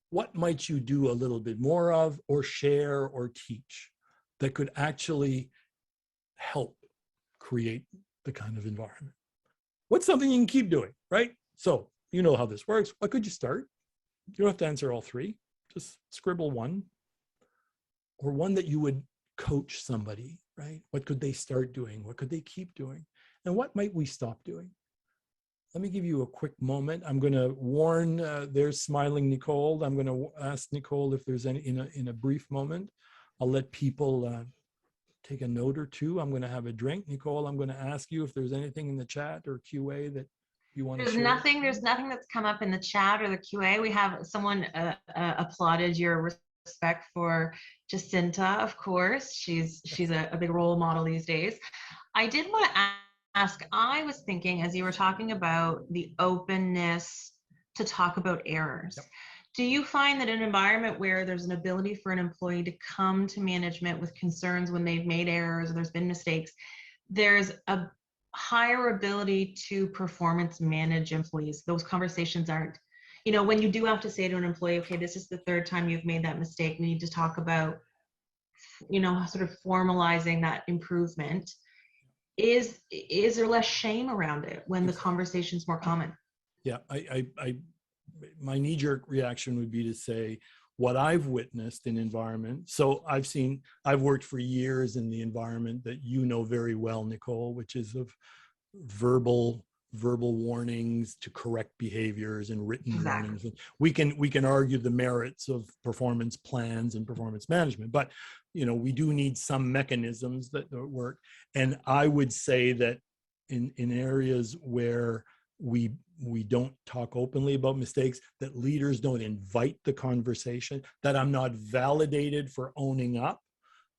What might you do a little bit more of, or share, or teach that could actually help create the kind of environment? What's something you can keep doing, right? So you know how this works. What could you start? You don't have to answer all 3. Just scribble one, or one that you would coach somebody, right? What could they start doing? What could they keep doing? And what might we stop doing? Let me give you a quick moment. I'm going to warn, there's smiling Nicole. I'm going to ask Nicole if there's any, in a brief moment. I'll let people take a note or two. I'm going to have a drink. Nicole, I'm going to ask you if there's anything in the chat or QA that you want to share. There's nothing that's come up in the chat or the QA. We have someone applauded your respect for Jacinta, of course. She's a big role model these days. I did want to ask, I was thinking as you were talking about the openness to talk about errors. Yep. Do you find that in an environment where there's an ability for an employee to come to management with concerns when they've made errors or there's been mistakes, there's a higher ability to performance manage employees? Those conversations aren't, when you do have to say to an employee, okay, this is the 3rd time you've made that mistake, we need to talk about, sort of formalizing that improvement. Is there less shame around it when the conversation's more common? Yeah, my knee-jerk reaction would be to say what I've witnessed in environment. So I've worked for years in the environment that you know very well, Nicole, which is of verbal warnings to correct behaviors and written warnings. And we can argue the merits of performance plans and performance management, but we do need some mechanisms that work. And I would say that in areas where we don't talk openly about mistakes, that leaders don't invite the conversation, that I'm not validated for owning up,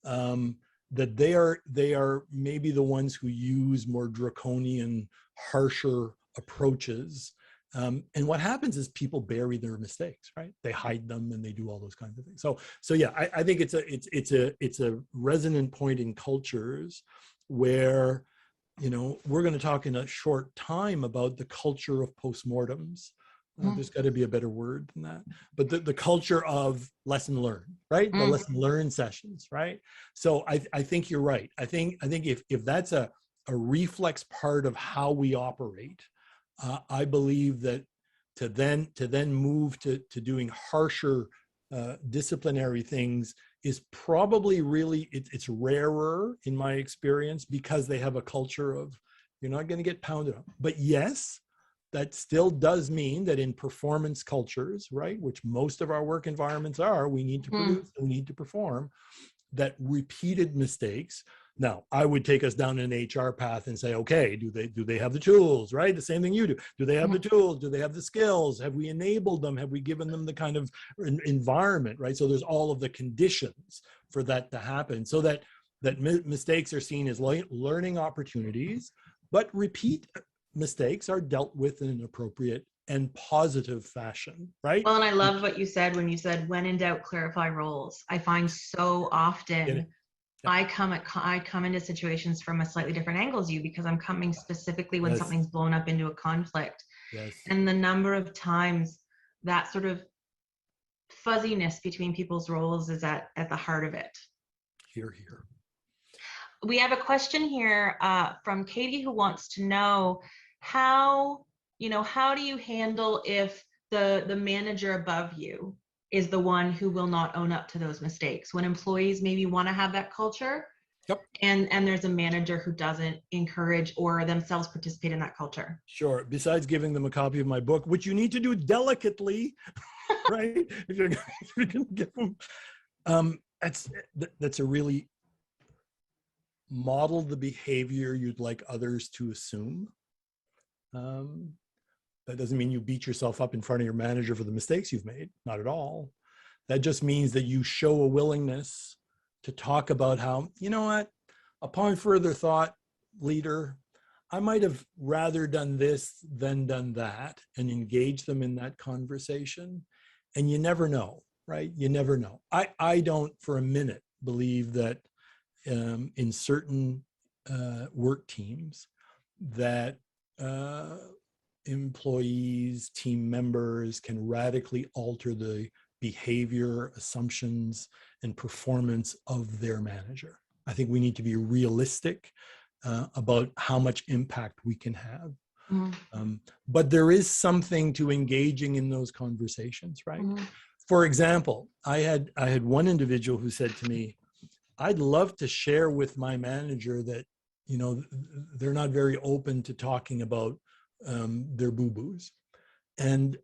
that they are maybe the ones who use more draconian, harsher approaches. And what happens is people bury their mistakes, right? They hide them and they do all those kinds of things. So yeah, I think it's a resonant point in cultures where, we're going to talk in a short time about the culture of postmortems. There's got to be a better word than that. But the culture of lesson learned, right? The lesson learned sessions, right? So I think you're right. I think if that's a reflex part of how we operate, I believe that to then move to doing harsher disciplinary things is probably really, it's rarer in my experience, because they have a culture of, you're not going to get pounded on. But yes, that still does mean that in performance cultures, right, which most of our work environments are, we need to produce, we need to perform, that repeated mistakes. Now, I would take us down an HR path and say, okay, do they have the tools, right? The same thing you do. Do they have the tools? Do they have the skills? Have we enabled them? Have we given them the kind of environment, right? So there's all of the conditions for that to happen, so that mistakes are seen as learning opportunities, but repeat mistakes are dealt with in an appropriate and positive fashion, right? Well, and I loved what you said when you said, when in doubt, clarify roles. I find so often I come into situations from a slightly different angle as you, because I'm coming specifically when something's blown up into a conflict. Yes. And the number of times that sort of fuzziness between people's roles is at the heart of it. Hear, hear. We have a question here from Katie, who wants to know how do you handle if the manager above you is the one who will not own up to those mistakes, when employees maybe want to have that culture, and there's a manager who doesn't encourage or themselves participate in that culture? Sure. Besides giving them a copy of my book, which you need to do delicately, right? If you're going to give them, that's a really model the behavior you'd like others to assume. That doesn't mean you beat yourself up in front of your manager for the mistakes you've made. Not at all. That just means that you show a willingness to talk about how, you know what, upon further thought, leader, I might have rather done this than done that, and engage them in that conversation. And you never know, right? You never know. I don't for a minute believe that in certain work teams that employees, team members can radically alter the behavior, assumptions, and performance of their manager. I think we need to be realistic about how much impact we can have. But there is something to engaging in those conversations, right? For example, I had one individual who said to me, I'd love to share with my manager that, you know, they're not very open to talking about their boo-boos. And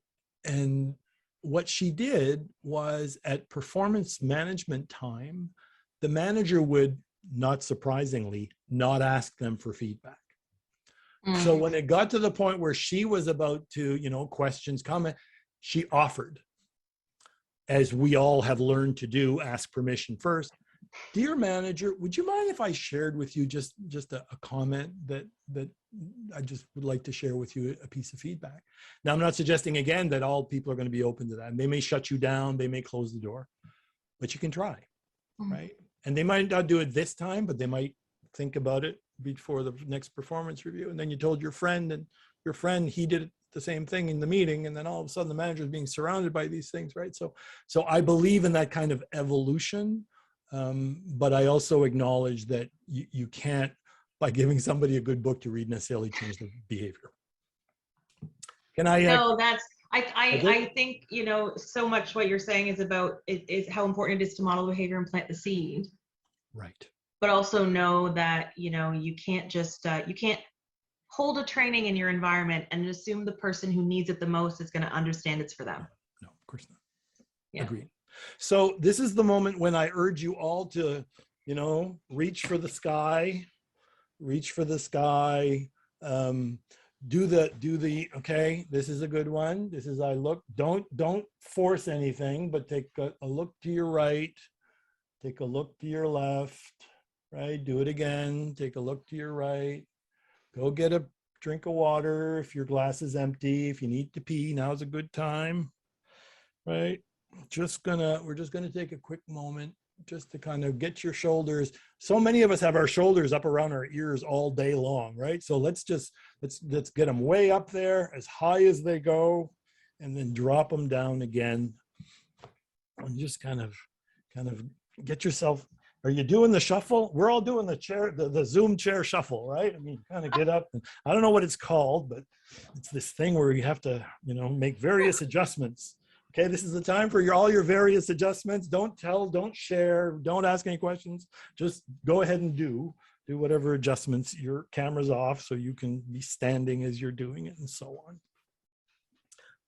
what she did was, at performance management time, the manager would, not surprisingly, not ask them for feedback. So when it got to the point where she was about to, you know, questions, comment, she offered, as we all have learned to do, ask permission first. Dear manager, would you mind if I shared with you just a comment that I just would like to share with you, a piece of feedback? Now, I'm not suggesting again that all people are going to be open to that. And they may shut you down, they may close the door, but you can try, right? And they might not do it this time, but they might think about it before the next performance review. And then you told your friend, and your friend, he did the same thing in the meeting, and then all of a sudden the manager is being surrounded by these things, right? So I believe in that kind of evolution. But I also acknowledge that you can't, by giving somebody a good book to read, necessarily change their behavior. Can I? No, I think, you know, so much what you're saying is about is how important it is to model behavior and plant the seed. Right. But also know that, you know, you can't just you can't hold a training in your environment and assume the person who needs it the most is going to understand it's for them. No, of course not. Yeah. Agreed. So this is the moment when I urge you all to, you know, reach for the sky, do the, okay, this is a good one. This is, don't force anything, but take a look to your right, take a look to your left, right? Do it again. Take a look to your right. Go get a drink of water if your glass is empty. If you need to pee, now's a good time, right? We're just gonna take a quick moment just to kind of get your shoulders. So many of us have our shoulders up around our ears all day long, right? So let's get them way up there, as high as they go, and then drop them down again. And just kind of get yourself. Are you doing the shuffle? We're all doing the chair, the Zoom chair shuffle, right? I mean, kind of get up. And I don't know what it's called, but it's this thing where you have to, make various adjustments. Okay, this is the time for all your various adjustments. Don't tell, don't share, don't ask any questions. Just go ahead and do whatever adjustments. Your camera's off so you can be standing as you're doing it, and so on.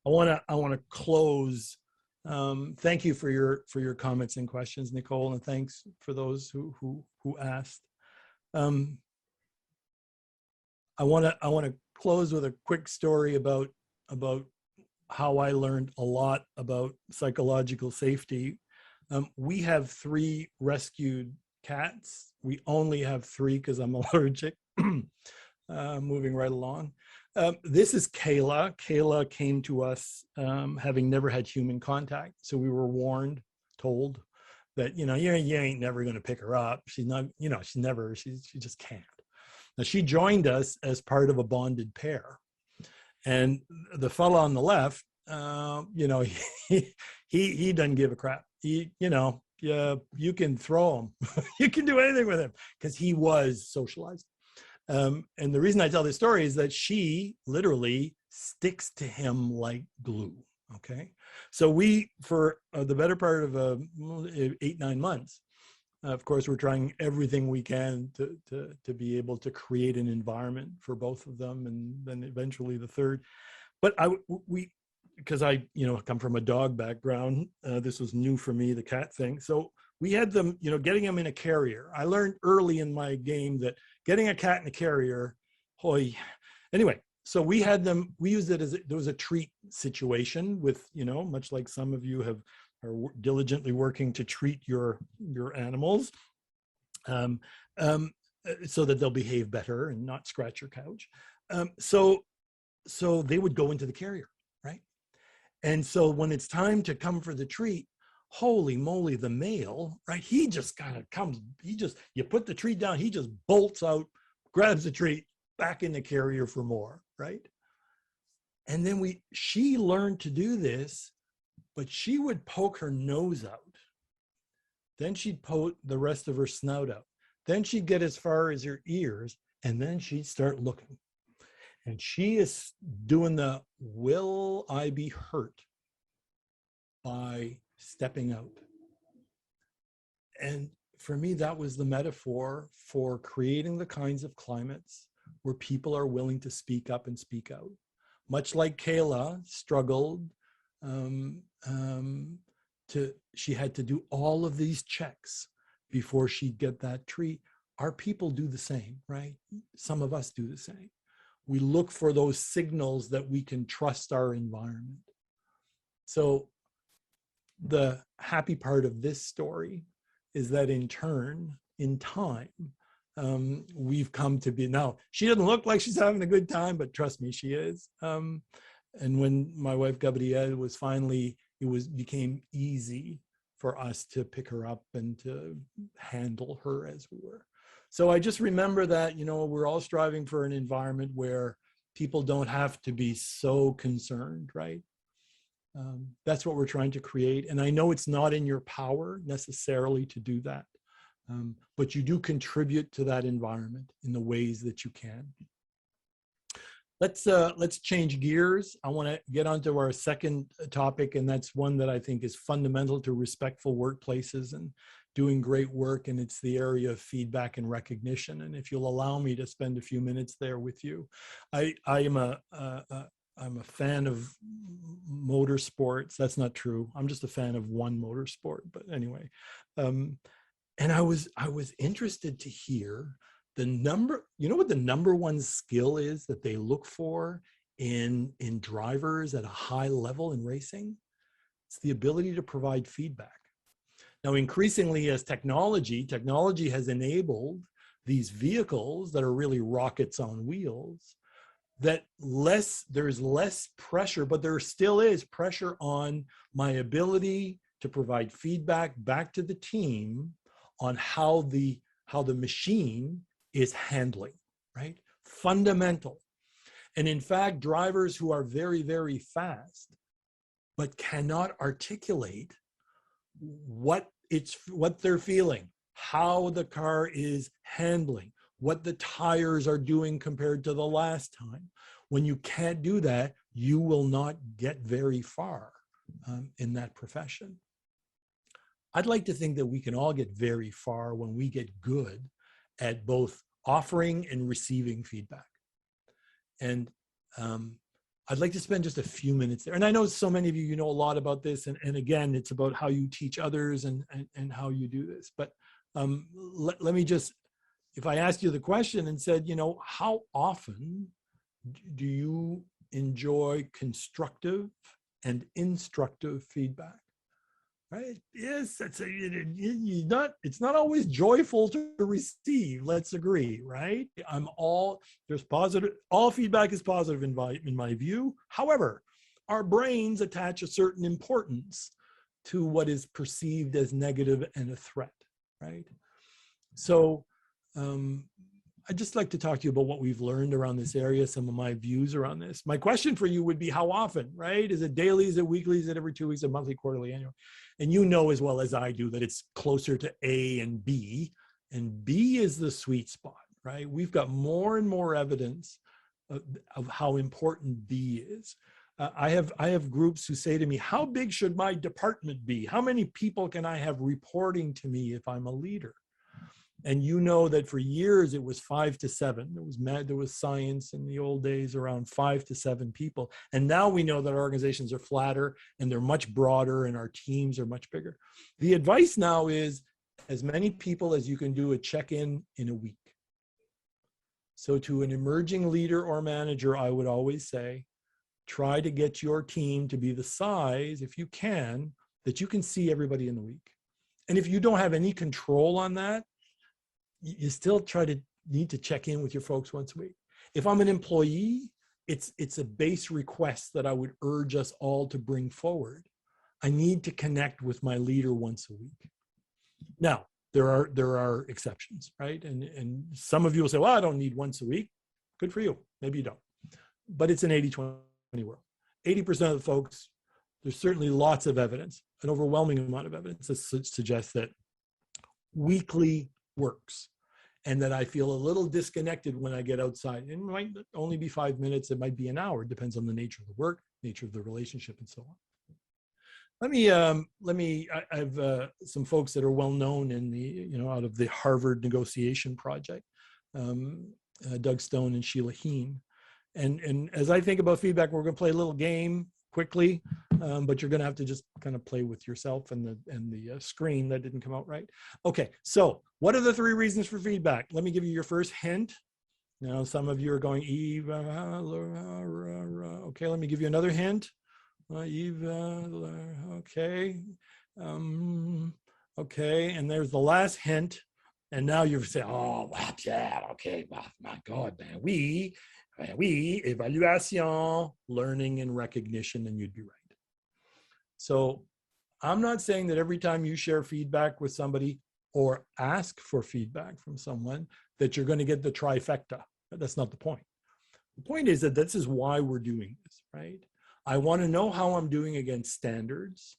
I want to close. Thank you for your comments and questions, Nicole, and thanks for those who asked. I want to close with a quick story about how I learned a lot about psychological safety. We have 3 rescued cats. We only have 3 because I'm allergic. Moving right along. This is Kayla. Kayla came to us having never had human contact. So we were told that, you ain't never going to pick her up. She's not, she just can't. Now, she joined us as part of a bonded pair. And the fellow on the left, he doesn't give a crap. You can throw him. You can do anything with him because he was socialized. And the reason I tell this story is that she literally sticks to him like glue. Okay. So we, for the better part of 8-9 months, of course, we're trying everything we can to be able to create an environment for both of them, and then eventually the third. But because I come from a dog background, this was new for me, the cat thing. So we had them, getting them in a carrier. I learned early in my game that getting a cat in a carrier, anyway. So we had them. We used it there was a treat situation with, much like some of you are diligently working to treat your animals, so that they'll behave better and not scratch your couch. So they would go into the carrier, right? And so when it's time to come for the treat, holy moly, the male, right? He just kind of comes. You put the treat down, he just bolts out, grabs the treat, back in the carrier for more, right? And then she learned to do this. But she would poke her nose out. Then she'd poke the rest of her snout out. Then she'd get as far as her ears, and then she'd start looking. And she is doing the, will I be hurt by stepping out? And for me, that was the metaphor for creating the kinds of climates where people are willing to speak up and speak out. Much like Kayla struggled, she had to do all of these checks before she'd get that treat. Our people do the same, right? Some of us do the same. We look for those signals that we can trust our environment. So the happy part of this story is that in time, we've come to be, now she doesn't look like she's having a good time, but trust me, she is. And when my wife Gabrielle was finally, became easy for us to pick her up and to handle her as we were. So I just remember that, we're all striving for an environment where people don't have to be so concerned, right? That's what we're trying to create. And I know it's not in your power necessarily to do that, but you do contribute to that environment in the ways that you can. Let's change gears. I want to get onto our second topic, and that's one that I think is fundamental to respectful workplaces and doing great work, and it's the area of feedback and recognition. And if you'll allow me to spend a few minutes there with you, I'm a fan of motorsports. That's not true. I'm just a fan of one motorsport, but anyway. And I was interested to hear the number, what the number one skill is that they look for in drivers at a high level in racing? It's the ability to provide feedback. Now, increasingly as technology has enabled these vehicles that are really rockets on wheels, that there's less pressure, but there still is pressure on my ability to provide feedback back to the team on how the machine is handling, right? Fundamental. And in fact, drivers who are very, very fast but cannot articulate what they're feeling, how the car is handling, what the tires are doing compared to the last time. When you can't do that, you will not get very far in that profession. I'd like to think that we can all get very far when we get good at both offering and receiving feedback. And I'd like to spend just a few minutes there. And I know so many of you, you know a lot about this. And again, it's about how you teach others and how you do this. But let me just, if I asked you the question and said, you know, how often do you enjoy constructive and instructive feedback? Right? Yes, it's not always joyful to receive. Let's agree, right? There's positive, all feedback is positive in my view. However, our brains attach a certain importance to what is perceived as negative and a threat, right? So I'd just like to talk to you about what we've learned around this area, some of my views around this. My question for you would be, how often, right? Is it daily, is it weekly, is it every 2 weeks, a monthly, quarterly, annual? And you know as well as I do that it's closer to A and B is the sweet spot, right? We've got more and more evidence of how important B is. I have groups who say to me, how big should my department be? How many people can I have reporting to me if I'm a leader? And you know that for years it was 5 to 7. There was science in the old days around 5 to 7 people. And now we know that our organizations are flatter and they're much broader and our teams are much bigger. The advice now is as many people as you can do a check-in in a week. So to an emerging leader or manager, I would always say, try to get your team to be the size, if you can, that you can see everybody in the week. And if you don't have any control on that, you still need to check in with your folks once a week. If I'm an employee, it's a base request that I would urge us all to bring forward. I need to connect with my leader once a week. Now, there are exceptions, right? And some of you will say, well, I don't need once a week. Good for you. Maybe you don't. But it's an 80-20 world. 80% of the folks, there's certainly lots of evidence, an overwhelming amount of evidence that suggests that weekly works, and that I feel a little disconnected when I get outside. It might only be 5 minutes, it might be an hour, it depends on the nature of the work, nature of the relationship, and so on. I have some folks that are well known in the, out of the Harvard negotiation project, Doug Stone and Sheila Heen. And as I think about feedback, we're going to play a little game quickly, but you're going to have to just kind of play with yourself and the screen that didn't come out right. Okay, so what are the 3 reasons for feedback? Let me give you your first hint. Now, some of you are going, Eve, okay, let me give you another hint. Eve, okay, okay, and there's the last hint. And now you're saying, oh, wow, yeah, okay, wow, my God, man, we, evaluation, learning and recognition, and you'd be right. So I'm not saying that every time you share feedback with somebody or ask for feedback from someone that you're going to get the trifecta. That's not the point. The point is that this is why we're doing this, right? I want to know how I'm doing against standards.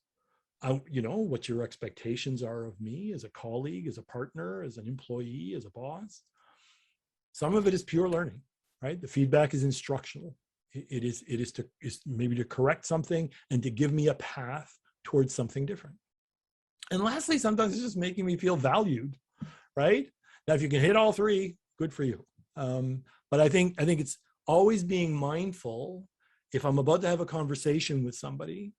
What your expectations are of me as a colleague, as a partner, as an employee, as a boss. Some of it is pure learning, right? The feedback is instructional. It is maybe to correct something and to give me a path towards something different. And lastly, sometimes it's just making me feel valued, right? Now, if you can hit all 3, good for you. But I think it's always being mindful if I'm about to have a conversation with somebody,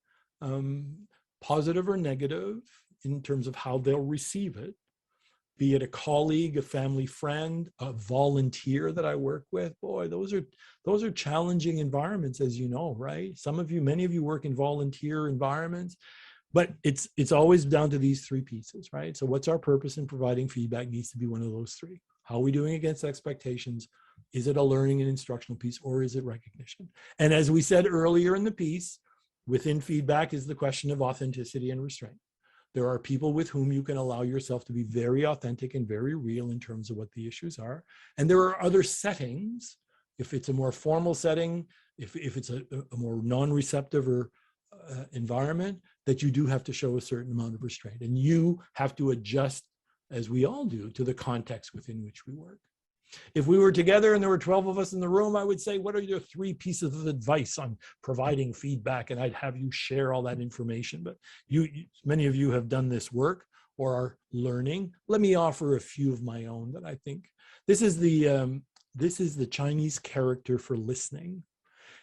positive or negative in terms of how they'll receive it, be it a colleague, a family friend, a volunteer that I work with. Boy, those are challenging environments, as you know, right? Many of you work in volunteer environments, but it's always down to these 3 pieces, right? So what's our purpose in providing feedback needs to be one of those 3. How are we doing against expectations? Is it a learning and instructional piece, or is it recognition? And as we said earlier in the piece, within feedback is the question of authenticity and restraint. There are people with whom you can allow yourself to be very authentic and very real in terms of what the issues are. And there are other settings, if it's a more formal setting, if it's a more non-receptive or environment, that you do have to show a certain amount of restraint, and you have to adjust, as we all do, to the context within which we work. If we were together and there were 12 of us in the room, I would say, what are your 3 pieces of advice on providing feedback? And I'd have you share all that information. But many of you have done this work or are learning. Let me offer a few of my own that I think. This is the Chinese character for listening.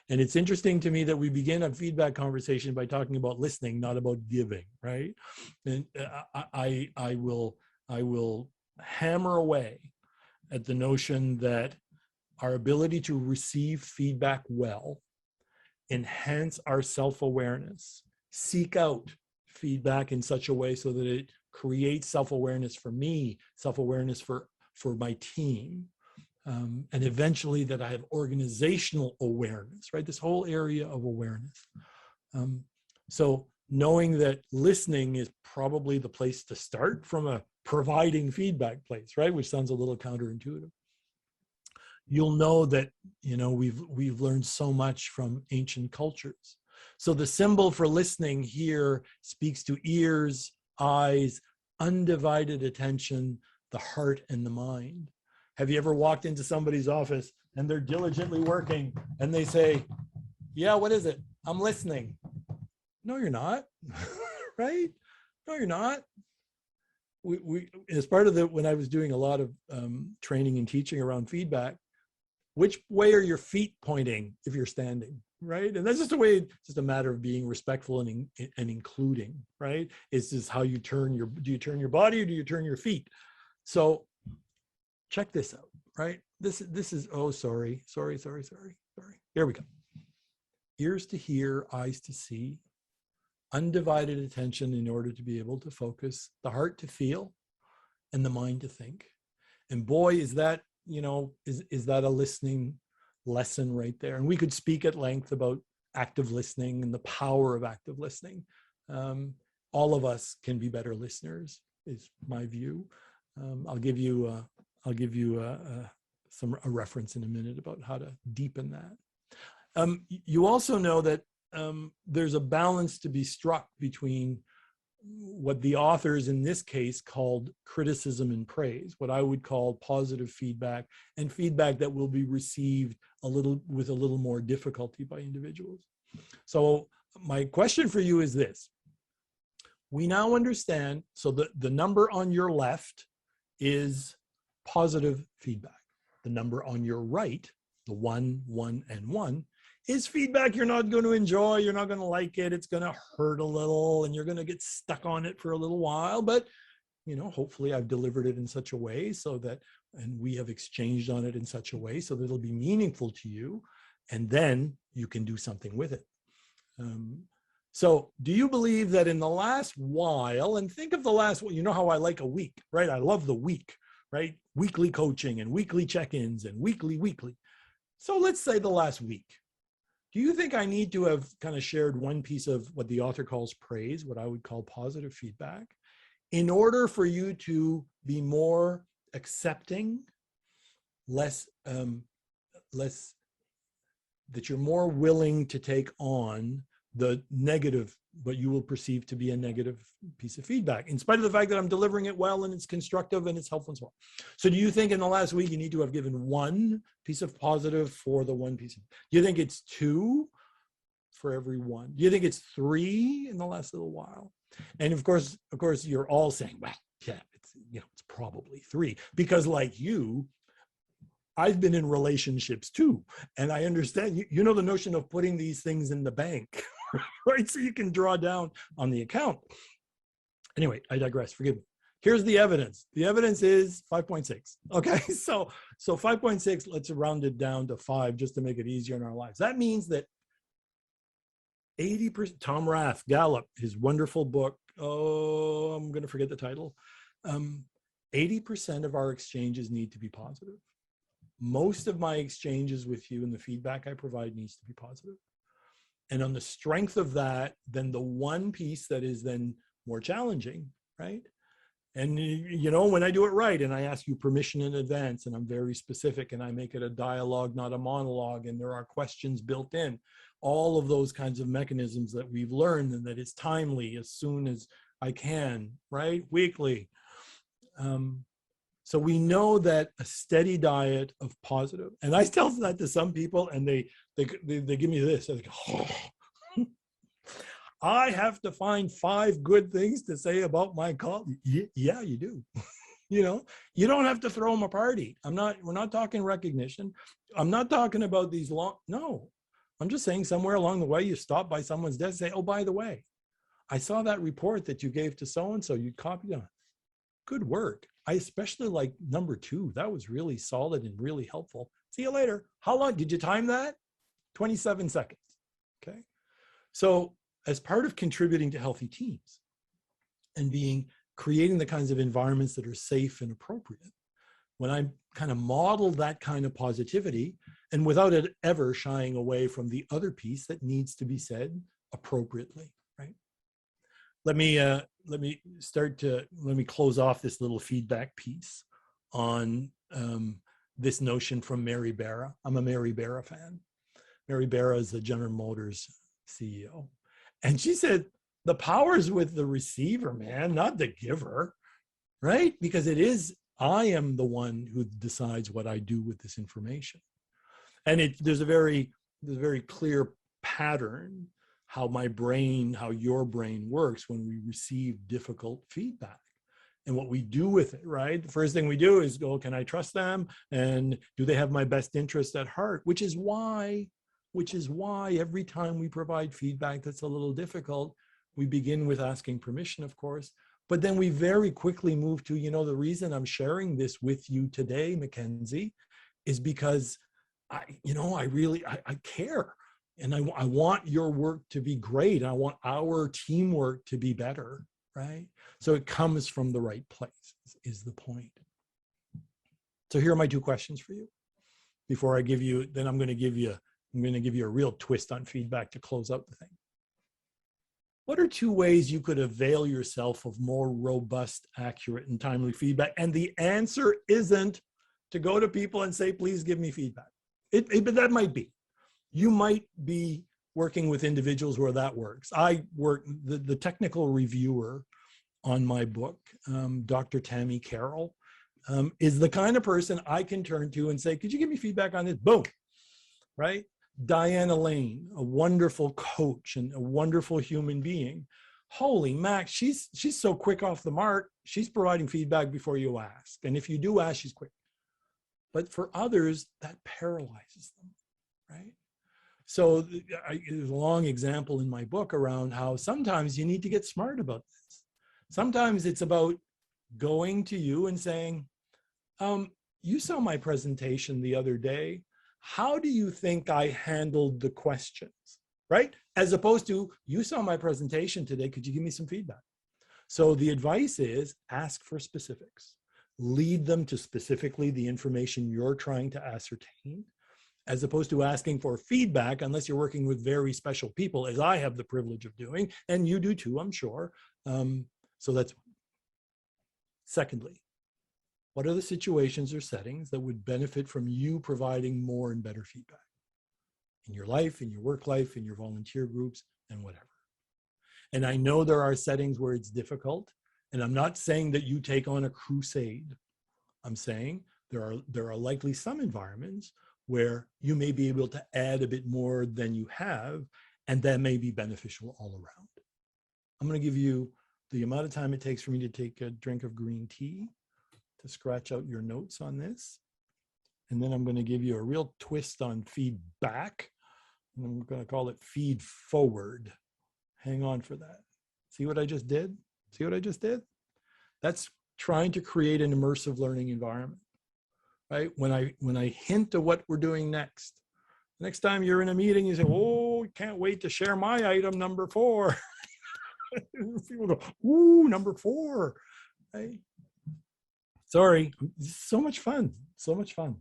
And it's interesting to me that we begin a feedback conversation by talking about listening, not about giving, right? And I will hammer away at the notion that our ability to receive feedback well, enhance our self-awareness, seek out feedback in such a way so that it creates self-awareness for me, self-awareness for my team, and eventually that I have organizational awareness, right? This whole area of awareness. So knowing that listening is probably the place to start from a providing feedback place, right? Which sounds a little counterintuitive. You'll know that, we've learned so much from ancient cultures. So the symbol for listening here speaks to ears, eyes, undivided attention, the heart and the mind. Have you ever walked into somebody's office and they're diligently working and they say, yeah, what is it? I'm listening. No, you're not, right? No, you're not. We as part of when I was doing a lot of training and teaching around feedback, which way are your feet pointing if you're standing, right? And that's just just a matter of being respectful and including, right? It's just how you do you turn your body or do you turn your feet? So check this out, right? This is, oh, sorry. Here we go. Ears to hear, eyes to see, undivided attention in order to be able to focus, the heart to feel, and the mind to think. And boy, is that, is that a listening lesson right there. And we could speak at length about active listening and the power of active listening. All of us can be better listeners, is my view. I'll give you a reference in a minute about how to deepen that. You also know that there's a balance to be struck between what the authors in this case called criticism and praise, what I would call positive feedback, and feedback that will be received with a little more difficulty by individuals. So my question for you is this. We now understand, so the number on your left is positive feedback. The number on your right, the 1, 1, and 1, is feedback you're not going to enjoy, you're not going to like it, it's going to hurt a little, and you're going to get stuck on it for a little while, but hopefully I've delivered it in such a way and we have exchanged on it in such a way so that it'll be meaningful to you, and then you can do something with it. So do you believe that in the last while, and think of the last, how I like a week, right? I love the week, right? Weekly coaching and weekly check-ins and weekly. So let's say the last week. Do you think I need to have kind of shared one piece of what the author calls praise, what I would call positive feedback, in order for you to be more accepting, less that you're more willing to take on the negative, what you will perceive to be a negative piece of feedback, in spite of the fact that I'm delivering it well and it's constructive and it's helpful and so on. So do you think in the last week you need to have given one piece of positive for the one piece? Do you think it's 2 for every 1? Do you think it's 3 in the last little while? And of course, you're all saying, well, yeah, it's probably 3, because like you, I've been in relationships too, and I understand, the notion of putting these things in the bank, right? So you can draw down on the account. Anyway, I digress, forgive me. Here's the evidence. The evidence is 5.6. Okay, so 5.6, let's round it down to 5 just to make it easier in our lives. That means that 80%, Tom Rath, Gallup, his wonderful book, I'm going to forget the title. 80% of our exchanges need to be positive. Most of my exchanges with you and the feedback I provide needs to be positive. And on the strength of that, then the one piece that is then more challenging, right? And you know, when I do it right and I ask you permission in advance and I'm very specific and I make it a dialogue, not a monologue, and there are questions built in, all of those kinds of mechanisms that we've learned, and that it's timely as soon as I can, right? Weekly. So we know that a steady diet of positive, and I tell that to some people and they give me this. They're like, oh, I have to find 5 good things to say about my colleague. Yeah, you do. You know, you don't have to throw them a party. We're not talking recognition. I'm not talking about these no, I'm just saying somewhere along the way, you stop by someone's desk and say, oh, by the way, I saw that report that you gave to so-and-so, you copied on. Good work. I especially like number 2. That was really solid and really helpful. See you later. How long did you time that? 27 seconds. Okay. So as part of contributing to healthy teams and creating the kinds of environments that are safe and appropriate, when I kind of model that kind of positivity, and without it ever shying away from the other piece that needs to be said appropriately, right? Let me close off this little feedback piece on this notion from Mary Battah. I'm a Mary Battah fan. Mary Battah is the General Motors CEO. And she said, the power's with the receiver, man, not the giver, right? Because I am the one who decides what I do with this information. And there's a very clear pattern how your brain works when we receive difficult feedback and what we do with it, right? The first thing we do is go, can I trust them? And do they have my best interest at heart? Which is why every time we provide feedback that's a little difficult, we begin with asking permission, of course, but then we very quickly move to, the reason I'm sharing this with you today, Mackenzie, is because I care. And I want your work to be great. I want our teamwork to be better, right? So it comes from the right place, is the point. So here are my 2 questions for you. Before I give you, then I'm going to give you a real twist on feedback to close out the thing. What are 2 ways you could avail yourself of more robust, accurate, and timely feedback? And the answer isn't to go to people and say, please give me feedback. But that might be. You might be working with individuals where that works. The technical reviewer on my book, Dr. Tammy Carroll, is the kind of person I can turn to and say, could you give me feedback on this? Boom, right? Diana Lane, a wonderful coach and a wonderful human being. Holy Mac, she's so quick off the mark. She's providing feedback before you ask. And if you do ask, she's quick. But for others, that paralyzes them, right? So there's a long example in my book around how sometimes you need to get smart about this. Sometimes it's about going to you and saying, you saw my presentation the other day. How do you think I handled the questions, right? As opposed to, you saw my presentation today, could you give me some feedback? So the advice is ask for specifics. Lead them to specifically the information you're trying to ascertain, as opposed to asking for feedback, unless you're working with very special people, as I have the privilege of doing, and you do too, I'm sure. So that's one. Secondly, what are the situations or settings that would benefit from you providing more and better feedback in your life, in your work life, in your volunteer groups, and whatever? And I know there are settings where it's difficult, and I'm not saying that you take on a crusade. I'm saying there are likely some environments where you may be able to add a bit more than you have, and that may be beneficial all around. I'm going to give you the amount of time it takes for me to take a drink of green tea to scratch out your notes on this. And then I'm going to give you a real twist on feedback. And I'm going to call it feed forward. Hang on for that. See what I just did? See what I just did? That's trying to create an immersive learning environment, right? When I hint at what we're doing next time you're in a meeting, you say, oh, can't wait to share my item number 4. People go, ooh, number 4, right? Sorry, so much fun, so much fun.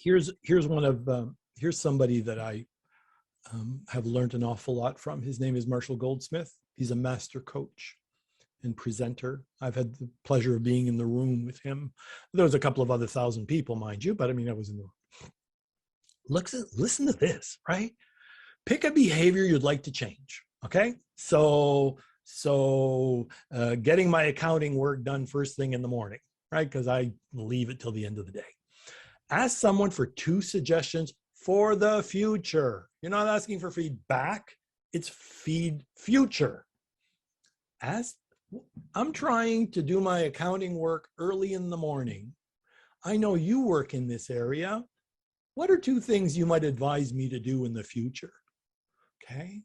Here's one of here's somebody that I have learned an awful lot from. His name is Marshall Goldsmith. He's a master coach and presenter. I've had the pleasure of being in the room with him. There was a couple of other thousand people, mind you, but I mean, I was in the room. Listen to this, right? Pick a behavior you'd like to change. Okay. So getting my accounting work done first thing in the morning, right? Because I leave it till the end of the day. Ask someone for 2 suggestions for the future. You're not asking for feedback. It's feed future. I'm trying to do my accounting work early in the morning. I know you work in this area. What are 2 things you might advise me to do in the future? Okay.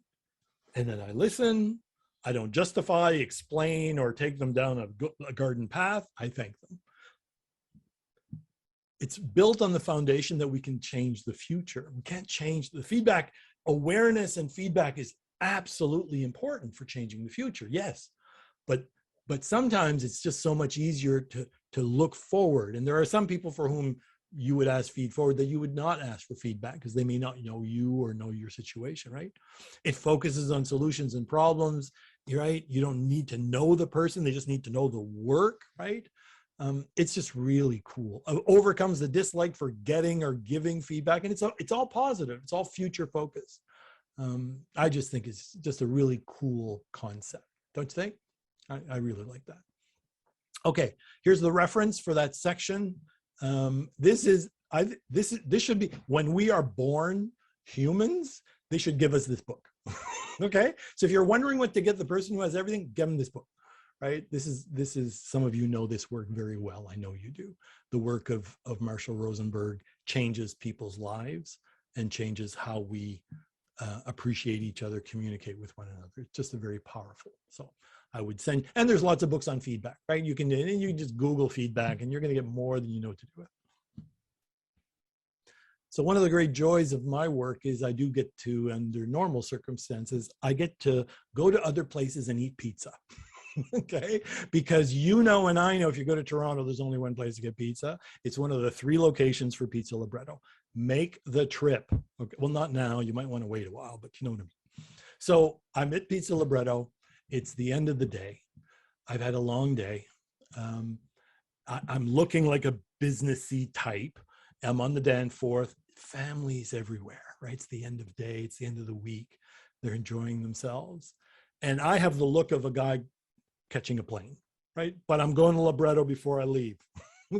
And then I listen. I don't justify, explain, or take them down a garden path. I thank them. It's built on the foundation that we can change the future. We can't change the feedback. Awareness and feedback is absolutely important for changing the future. Yes. But sometimes it's just so much easier to look forward. And there are some people for whom you would ask feed forward that you would not ask for feedback because they may not know you or know your situation, right? It focuses on solutions and problems, right? You don't need to know the person. They just need to know the work, right? It's just really cool. Overcomes the dislike for getting or giving feedback. And it's all positive. It's all future focused. I just think it's just a really cool concept. Don't you think? I really like that. Okay, here's the reference for that section. This should be, when we are born humans, they should give us this book. Okay, so if you're wondering what to get the person who has everything, give them this book, right? This is some of you know this work very well. I know you do. The work of Marshall Rosenberg changes people's lives and changes how we appreciate each other, communicate with one another. It's just a very powerful. So I would send, and there's lots of books on feedback, right? You can just Google feedback and you're going to get more than you know what to do with. So one of the great joys of my work is I do get to, under normal circumstances, I get to go to other places and eat pizza. Okay, because you know and I know if you go to Toronto, there's only one place to get pizza. It's one of the 3 locations for Pizza Libretto. Make the trip. Okay, well, not now. You might want to wait a while, but you know what I mean. So I'm at Pizza Libretto. It's the end of the day. I've had a long day. I'm looking like a businessy type. I'm on the Danforth. Families everywhere, right? It's the end of the day. It's the end of the week. They're enjoying themselves. And I have the look of a guy catching a plane, right? But I'm going to Libretto before I leave.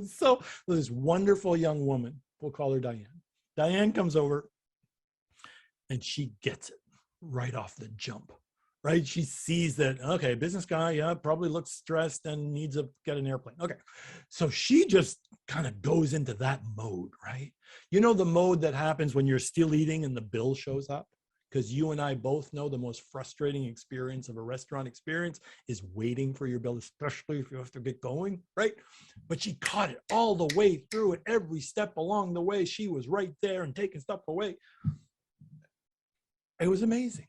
So this wonderful young woman, we'll call her Diane. Diane comes over and she gets it right off the jump, right? She sees that, okay, business guy, yeah, probably looks stressed and needs to get an airplane. Okay. So she just kind of goes into that mode, right? You know, the mode that happens when you're still eating and the bill shows up? Because you and I both know the most frustrating experience of a restaurant experience is waiting for your bill, especially if you have to get going, right? But she caught it all the way through it, every step along the way. She was right there and taking stuff away. It was amazing.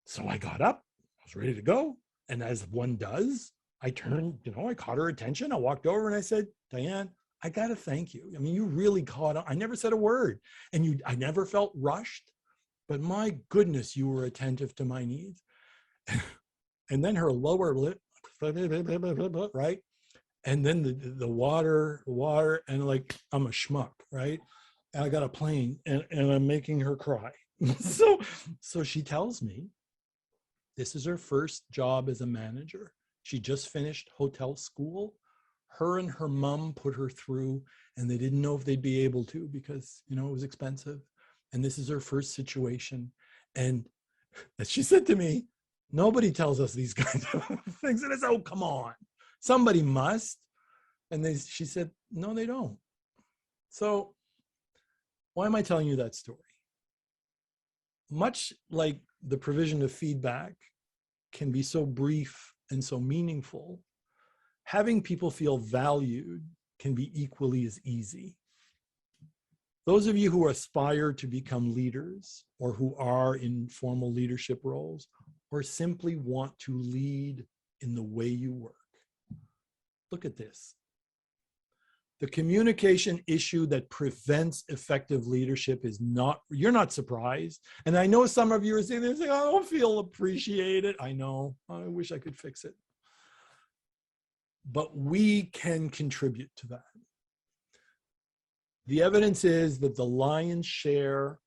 So I got up, I was ready to go. And as one does, I turned, I caught her attention. I walked over and I said, Diane, I got to thank you. I mean, you really caught on. I never said a word and I never felt rushed. But my goodness, you were attentive to my needs. And then her lower lip, right? And then the water, and like, I'm a schmuck, right? And I got a plane and I'm making her cry. So she tells me this is her first job as a manager. She just finished hotel school. Her and her mom put her through and they didn't know if they'd be able to because, it was expensive. And this is her first situation. And as she said to me, nobody tells us these kinds of things. And I said, oh, come on. Somebody must. And she said, no, they don't. So why am I telling you that story? Much like the provision of feedback can be so brief and so meaningful, having people feel valued can be equally as easy. Those of you who aspire to become leaders or who are in formal leadership roles or simply want to lead in the way you work, look at this. The communication issue that prevents effective leadership is not, you're not surprised. And I know some of you are saying, I don't feel appreciated. I know, I wish I could fix it. But we can contribute to that. The evidence is that the lion's share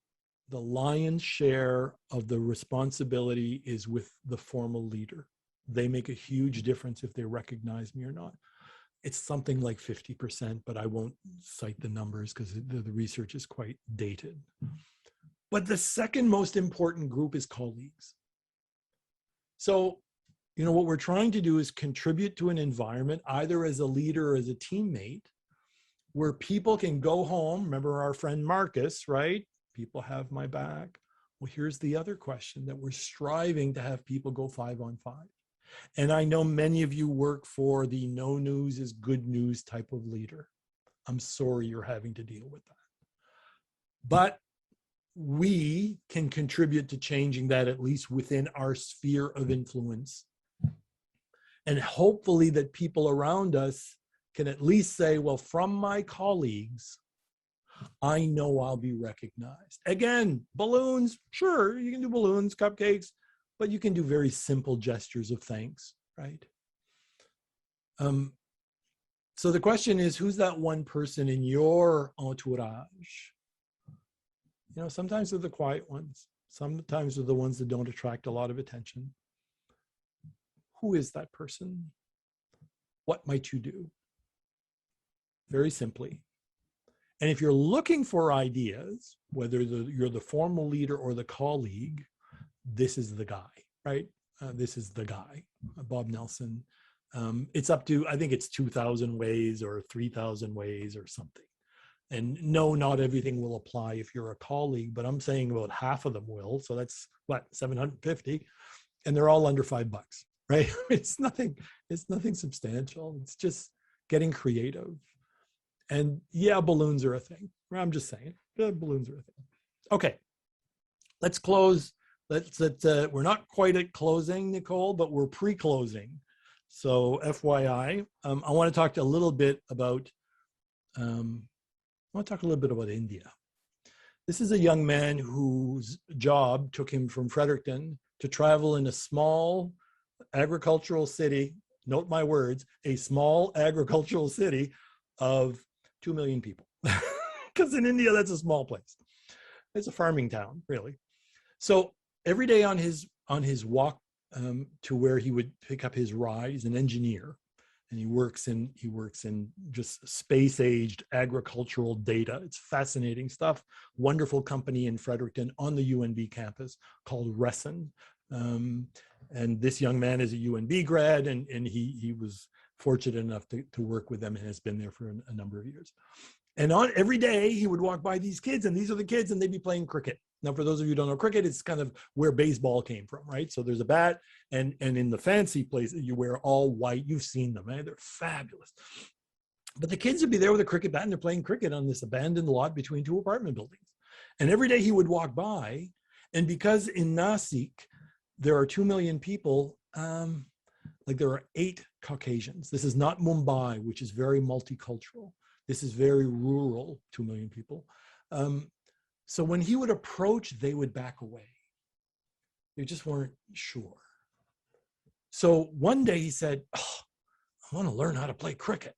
of the responsibility is with the formal leader. They make a huge difference if they recognize me or not. It's something like 50%, but I won't cite the numbers because the research is quite dated. But the second most important group is colleagues. So, what we're trying to do is contribute to an environment, either as a leader or as a teammate, where people can go home. Remember our friend Marcus, right? People have my back. Well, here's the other question that we're striving to have people go 5-on-5. And I know many of you work for the no news is good news type of leader. I'm sorry you're having to deal with that. But we can contribute to changing that, at least within our sphere of influence. And hopefully that people around us can at least say, well, from my colleagues, I know I'll be recognized. Again, balloons, sure, you can do balloons, cupcakes, but you can do very simple gestures of thanks, right? So the question is, who's that one person in your entourage? Sometimes they're the quiet ones. Sometimes they're the ones that don't attract a lot of attention. Who is that person? What might you do? Very simply. And if you're looking for ideas, whether you're the formal leader or the colleague, this is the guy, right? This is the guy, Bob Nelson. It's up to, I think it's 2,000 ways or 3,000 ways or something. And no, not everything will apply if you're a colleague, but I'm saying about half of them will. So that's what, 750, and they're all under $5, right? It's nothing substantial. It's just getting creative. And yeah, balloons are a thing. I'm just saying, balloons are a thing. Okay, let's close. We're not quite at closing, Nicole, but we're pre-closing. So FYI, I want to talk a little bit about, India. This is a young man whose job took him from Fredericton to travel in a small agricultural city, note my words, a small agricultural city of 2 million people. Because in India, that's a small place. It's a farming town, really. So every day on his walk to where he would pick up his ride, he's an engineer, and he works in just space-aged agricultural data. It's fascinating stuff. Wonderful company in Fredericton on the UNB campus called Resson. And this young man is a UNB grad, and he was fortunate enough to work with them and has been there for a number of years. And every day he would walk by these kids, and these are the kids, and they'd be playing cricket. Now, for those of you who don't know cricket, it's kind of where baseball came from, right? So there's a bat, and in the fancy places, you wear all white. You've seen them, right? They're fabulous. But the kids would be there with a cricket bat, and they're playing cricket on this abandoned lot between 2 apartment buildings. And every day he would walk by, and because in Nasik, there are 2 million people, there are 8 Caucasians. This is not Mumbai, which is very multicultural. This is very rural, 2 million people. So when he would approach, they would back away. They just weren't sure. So one day he said, oh, I want to learn how to play cricket.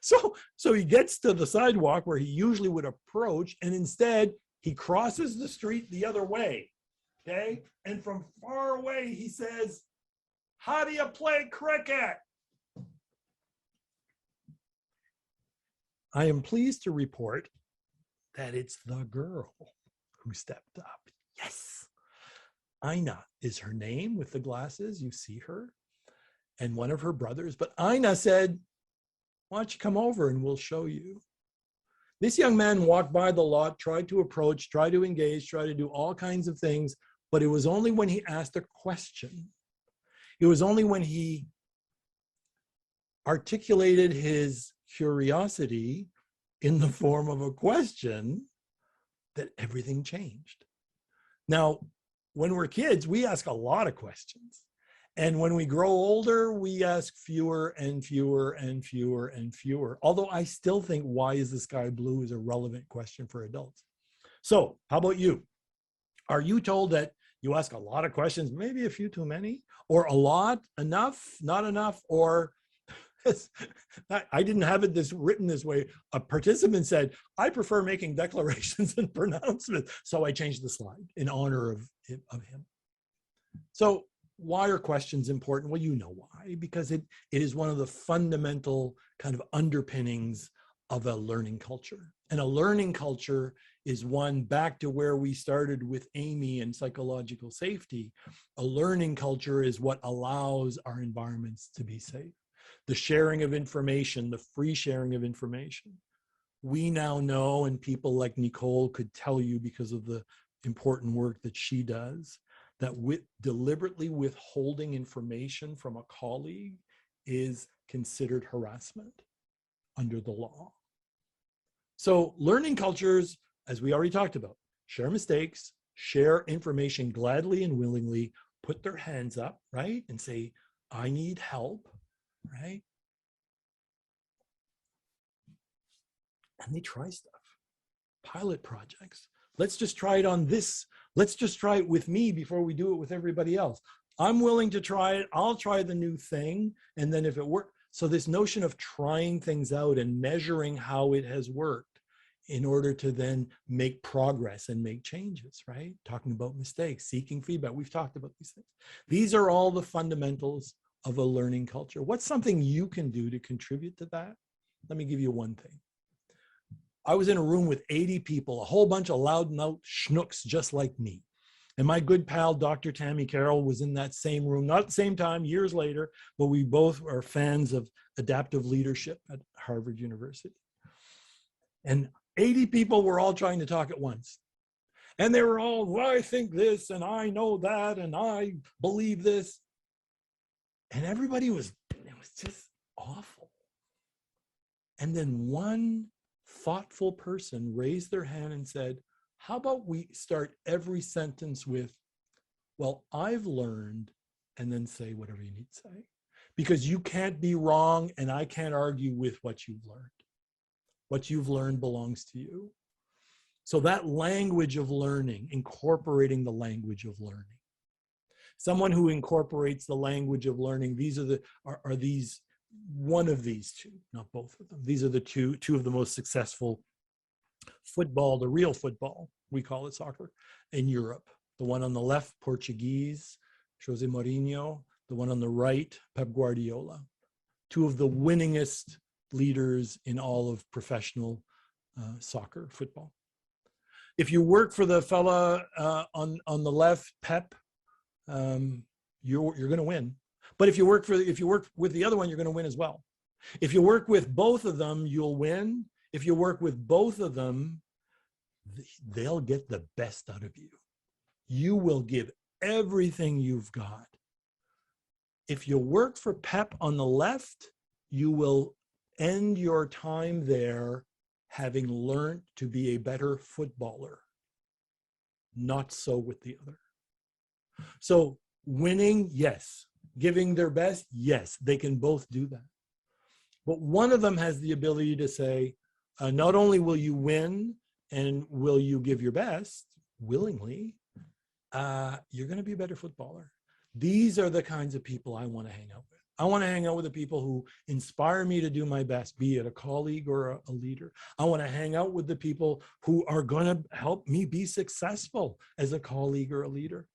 So he gets to the sidewalk where he usually would approach, and instead he crosses the street the other way, okay? And from far away, he says, how do you play cricket? I am pleased to report that it's the girl who stepped up. Yes. Aina is her name with the glasses. You see her and one of her brothers. But Aina said, why don't you come over and we'll show you. This young man walked by the lot, tried to approach, tried to engage, tried to do all kinds of things. But it was only when he asked a question, it was only when he articulated his curiosity in the form of a question that everything changed. Now, when we're kids, we ask a lot of questions. And when we grow older, we ask fewer and fewer and fewer and fewer. Although I still think why is the sky blue is a relevant question for adults. So how about you? Are you told that you ask a lot of questions, maybe a few too many, or a lot, enough, not enough, or I didn't have it written this way. A participant said, I prefer making declarations and pronouncements. So I changed the slide in honor of him. So why are questions important? Well, you know why, because it is one of the fundamental kind of underpinnings of a learning culture. And a learning culture is one, back to where we started with Amy and psychological safety. A learning culture is what allows our environments to be safe. The sharing of information, the free sharing of information. We now know, and people like Nicole could tell you because of the important work that she does, that deliberately withholding information from a colleague is considered harassment under the law. So learning cultures, as we already talked about, share mistakes, share information gladly and willingly, put their hands up, right? And say, I need help, right? And they try stuff, pilot projects. Let's just try it on this. Let's just try it with me before we do it with everybody else. I'm willing to try it. I'll try the new thing. And then if it works, so this notion of trying things out and measuring how it has worked in order to then make progress and make changes, right? Talking about mistakes, seeking feedback. We've talked about these things. These are all the fundamentals of a learning culture. What's something you can do to contribute to that? Let me give you one thing. I was in a room with 80 people, a whole bunch of loudmouth schnooks just like me. And my good pal, Dr. Tammy Carroll, was in that same room, not at the same time, years later, but we both are fans of adaptive leadership at Harvard University. And 80 people were all trying to talk at once. And they were all, well, I think this, and I know that, and I believe this. And everybody it was just awful. And then one thoughtful person raised their hand and said, how about we start every sentence with, well, I've learned, and then say whatever you need to say. Because you can't be wrong, and I can't argue with what you've learned. What you've learned belongs to you. So that language of learning, incorporating the language of learning. Someone who incorporates the language of learning, these are these one of these two, not both of them. These are the two of the most successful football, the real football, we call it soccer, in Europe. The one on the left, Portuguese, Jose Mourinho. The one on the right, Pep Guardiola. Two of the winningest leaders in all of professional soccer, football. If you work for the fella on the left, Pep, you're going to win. But if you work with the other one, you're going to win as well. If you work with both of them, you'll win. If you work with both of them, they'll get the best out of you. You will give everything you've got. If you work for Pep on the left, you will end your time there having learned to be a better footballer. Not so with the other. So winning, yes. Giving their best, yes. They can both do that. But one of them has the ability to say, not only will you win and will you give your best willingly, you're going to be a better footballer. These are the kinds of people I want to hang out with. I want to hang out with the people who inspire me to do my best, be it a colleague or a leader. I want to hang out with the people who are going to help me be successful as a colleague or a leader.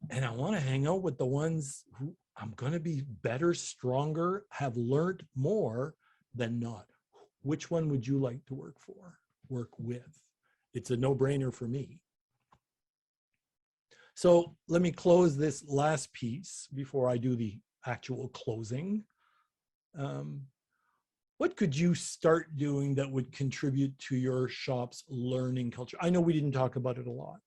And I want to hang out with the ones who I'm going to be better, stronger, have learned more than not. Which one would you like to work with? It's a no-brainer for me. So let me close this last piece before I do the actual closing. What could you start doing that would contribute to your shop's learning culture? I know we didn't talk about it a lot,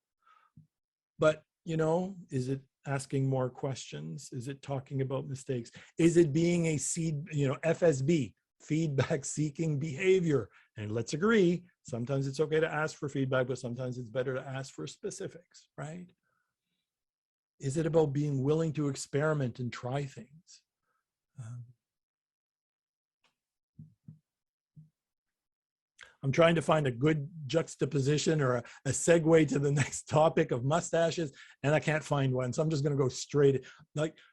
but is it asking more questions? Is it talking about mistakes? Is it being a FSB, feedback seeking behavior? And let's agree, sometimes it's okay to ask for feedback, but sometimes it's better to ask for specifics, right? Is it about being willing to experiment and try things? I'm trying to find a good juxtaposition or a segue to the next topic of mustaches, and I can't find one. So I'm just going to go straight.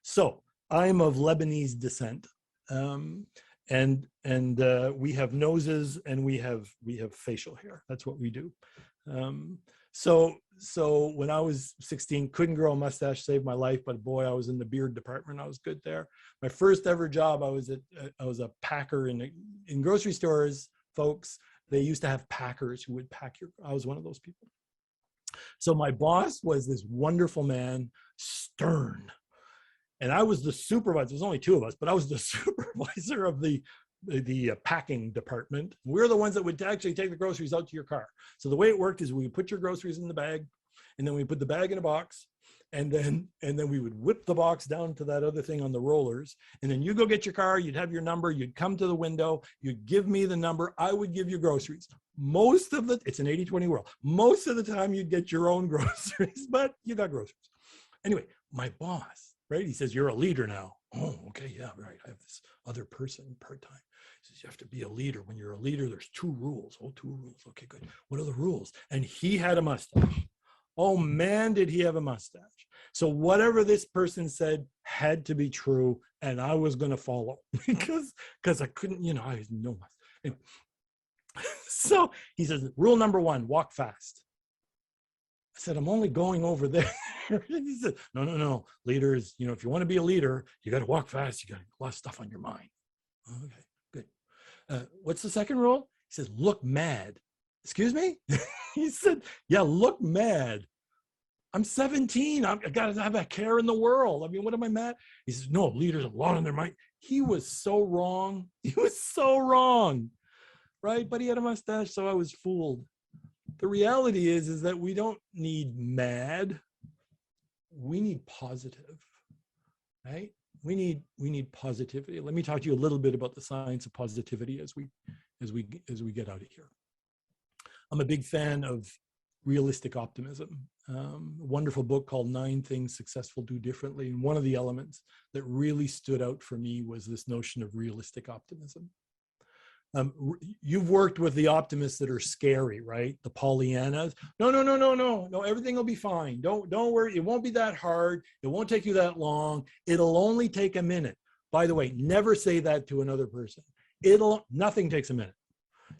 So I'm of Lebanese descent, and we have noses and we have facial hair. That's what we do. So when I was 16, couldn't grow a mustache, saved my life. But boy, I was in the beard department. I was good there. My first ever job, I was a packer in grocery stores, folks. They used to have packers who would pack I was one of those people. So my boss was this wonderful man, stern. And I was the supervisor. There's only two of us, but I was the supervisor of the packing department. We're the ones that would actually take the groceries out to your car. So the way it worked is we would put your groceries in the bag, and then we put the bag in a box, and then we would whip the box down to that other thing on the rollers, and then you go get your car, you'd have your number, you'd come to the window, you'd give me the number, I would give you groceries. Most of it's an 80-20 world. Most of the time you'd get your own groceries, but you got groceries. Anyway, my boss, right, he says, you're a leader now. Oh, okay, yeah, right. I have this other person part-time. He says, you have to be a leader. When you're a leader, there's 2 rules. Oh, 2 rules. Okay, good. What are the rules? And he had a mustache. Oh man, did he have a mustache. So whatever this person said had to be true, and I was going to follow because I couldn't, I had no mustache. Anyway. So he says, rule number 1, walk fast. I said, I'm only going over there. He said, no, leaders, if you want to be a leader, you got to walk fast. You got a lot of stuff on your mind. Okay, good. What's the second rule? He says, look mad. Excuse me? He said, yeah, look mad. I'm 17. I got to have a care in the world. I mean, what am I mad? He says, no, leaders have a lot on their mind. He was so wrong. He was so wrong, right? But he had a mustache, so I was fooled. The reality is that we don't need mad. We need positive, right? We need positivity. Let me talk to you a little bit about the science of positivity as we get out of here. I'm a big fan of realistic optimism. A wonderful book called 9 Things Successful Do Differently. And one of the elements that really stood out for me was this notion of realistic optimism. You've worked with the optimists that are scary, right? The Pollyannas. No, everything will be fine. Don't worry. It won't be that hard. It won't take you that long. It'll only take a minute. By the way, never say that to another person. Nothing takes a minute.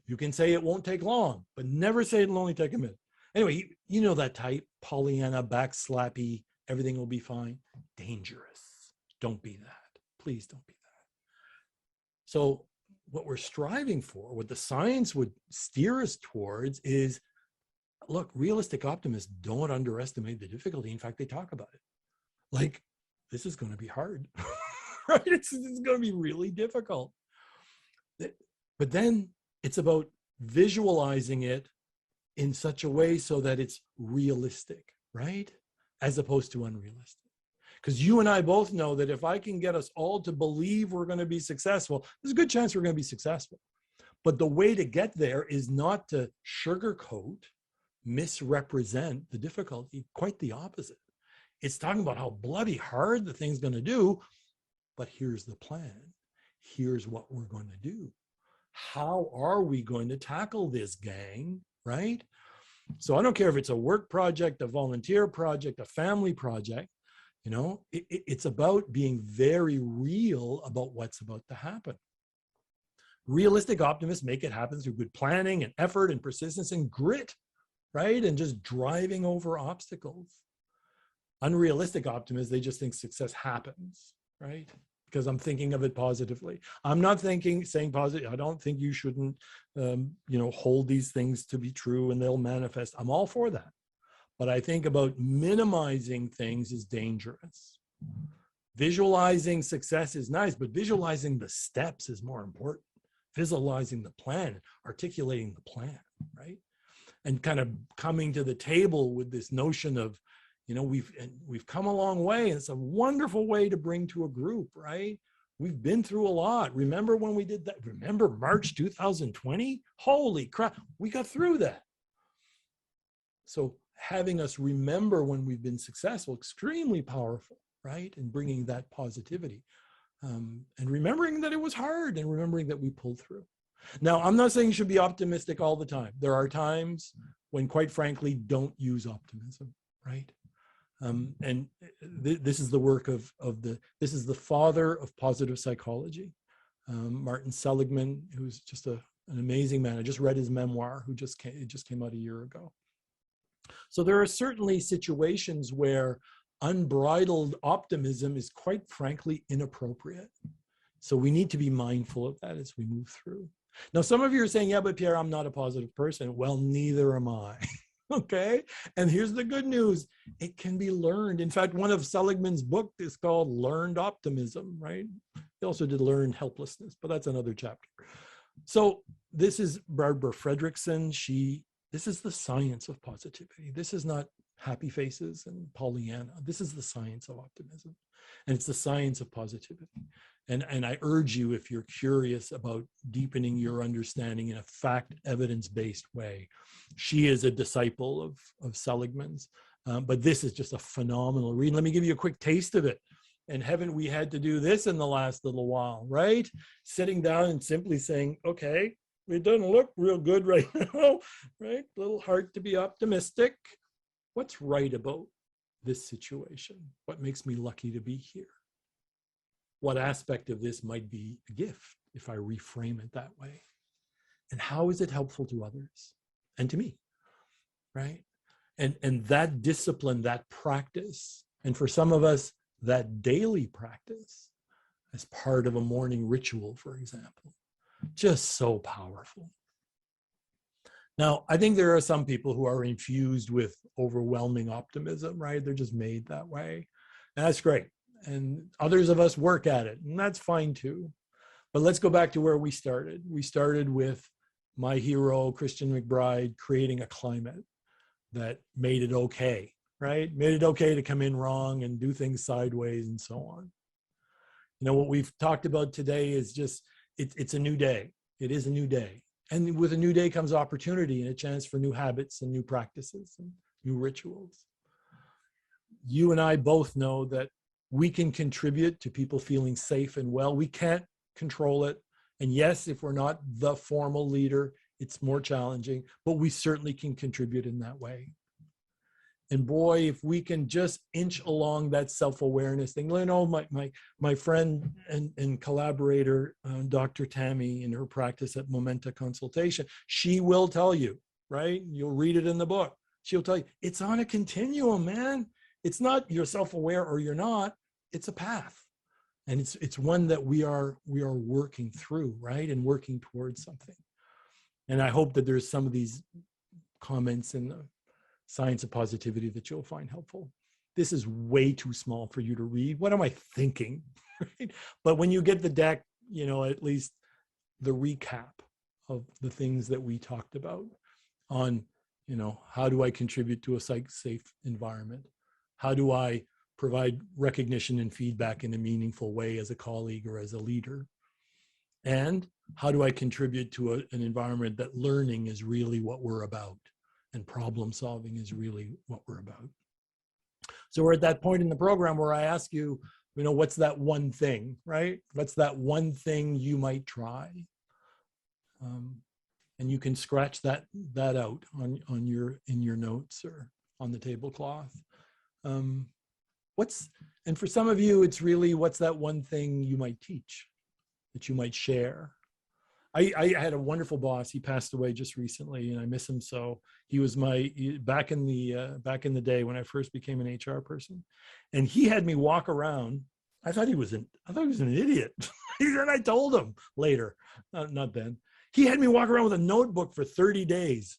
You can say it won't take long, but never say it'll only take a minute. Anyway, you know that type, Pollyanna, backslappy, everything will be fine. Dangerous. Don't be that. Please don't be that. So what we're striving for, what the science would steer us towards is, look, realistic optimists don't underestimate the difficulty. In fact, they talk about it. Like, this is going to be hard, right? It's going to be really difficult. But then it's about visualizing it in such a way so that it's realistic, right? As opposed to unrealistic. Because you and I both know that if I can get us all to believe we're going to be successful, there's a good chance we're going to be successful. But the way to get there is not to sugarcoat, misrepresent the difficulty, quite the opposite. It's talking about how bloody hard the thing's going to do, but here's the plan. Here's what we're going to do. How are we going to tackle this, gang, right? So I don't care if it's a work project, a volunteer project, a family project, it's about being very real about what's about to happen. Realistic optimists make it happen through good planning and effort and persistence and grit, right? And just driving over obstacles. Unrealistic optimists, they just think success happens, right? Because I'm thinking of it positively. I'm not saying positive. I don't think you shouldn't, hold these things to be true and they'll manifest. I'm all for that. But I think about minimizing things is dangerous. Visualizing success is nice, but visualizing the steps is more important. Visualizing the plan, articulating the plan, right? And kind of coming to the table with this notion of, we've come a long way. And it's a wonderful way to bring to a group, right? We've been through a lot. Remember when we did that? Remember March 2020? Holy crap, we got through that. So having us remember when we've been successful, extremely powerful, right? And bringing that positivity. And remembering that it was hard and remembering that we pulled through. Now, I'm not saying you should be optimistic all the time. There are times when, quite frankly, don't use optimism, right? This is the work this is the father of positive psychology, Martin Seligman, who's just an amazing man. I just read his memoir, it just came out a year ago. So there are certainly situations where unbridled optimism is, quite frankly, inappropriate. So we need to be mindful of that as we move through. Now, some of you are saying, yeah, but Pierre, I'm not a positive person. Well, neither am I. Okay. And here's the good news. It can be learned. In fact, one of Seligman's books is called Learned Optimism, right? He also did Learned Helplessness, but that's another chapter. So this is Barbara Fredrickson. This is the science of positivity. This is not happy faces and Pollyanna. This is the science of optimism. And it's the science of positivity. And I urge you, if you're curious about deepening your understanding in a fact evidence-based way, she is a disciple of Seligman's, but this is just a phenomenal read. Let me give you a quick taste of it. And haven't we had to do this in the last little while, right? Sitting down and simply saying, okay, it doesn't look real good right now, right? A little hard to be optimistic. What's right about this situation? What makes me lucky to be here? What aspect of this might be a gift if I reframe it that way? And how is it helpful to others and to me, right? And that discipline, that practice, and for some of us, that daily practice as part of a morning ritual, for example, just so powerful. Now, I think there are some people who are infused with overwhelming optimism, right? They're just made that way. And that's great. And others of us work at it, and that's fine too. But let's go back to where we started. We started with my hero, Christian McBride, creating a climate that made it okay, right? Made it okay to come in wrong and do things sideways and so on. You know, what we've talked about today is just, it's a new day. It is a new day. And with a new day comes opportunity and a chance for new habits and new practices and new rituals. You and I both know that we can contribute to people feeling safe and well. We can't control it. And yes, if we're not the formal leader, it's more challenging, but we certainly can contribute in that way. And boy, if we can just inch along that self-awareness thing. You know, my friend and collaborator, Dr. Tammy, in her practice at Momenta Consultation, she will tell you, right? You'll read it in the book. She'll tell you, it's on a continuum, man. It's not you're self-aware or you're not. It's a path. And it's one that we are working through, right? And working towards something. And I hope that there's some of these comments in the Science of Positivity that you'll find helpful. This is way too small for you to read. What am I thinking? Right? But when you get the deck, you know, at least the recap of the things that we talked about on, you know, how do I contribute to a safe environment? How do I provide recognition and feedback in a meaningful way as a colleague or as a leader? And how do I contribute to an environment that learning is really what we're about and problem solving is really what we're about? So we're at that point in the program where I ask you, you know, what's that one thing, right? What's that one thing you might try? And you can scratch that out in your notes or on the tablecloth. And for some of you, it's really, what's that one thing you might teach, that you might share? I had a wonderful boss. He passed away just recently, and I miss him so. He was back in the day when I first became an HR person, and he had me walk around. I thought he was an idiot. And I told him later, not then. He had me walk around with a notebook for 30 days,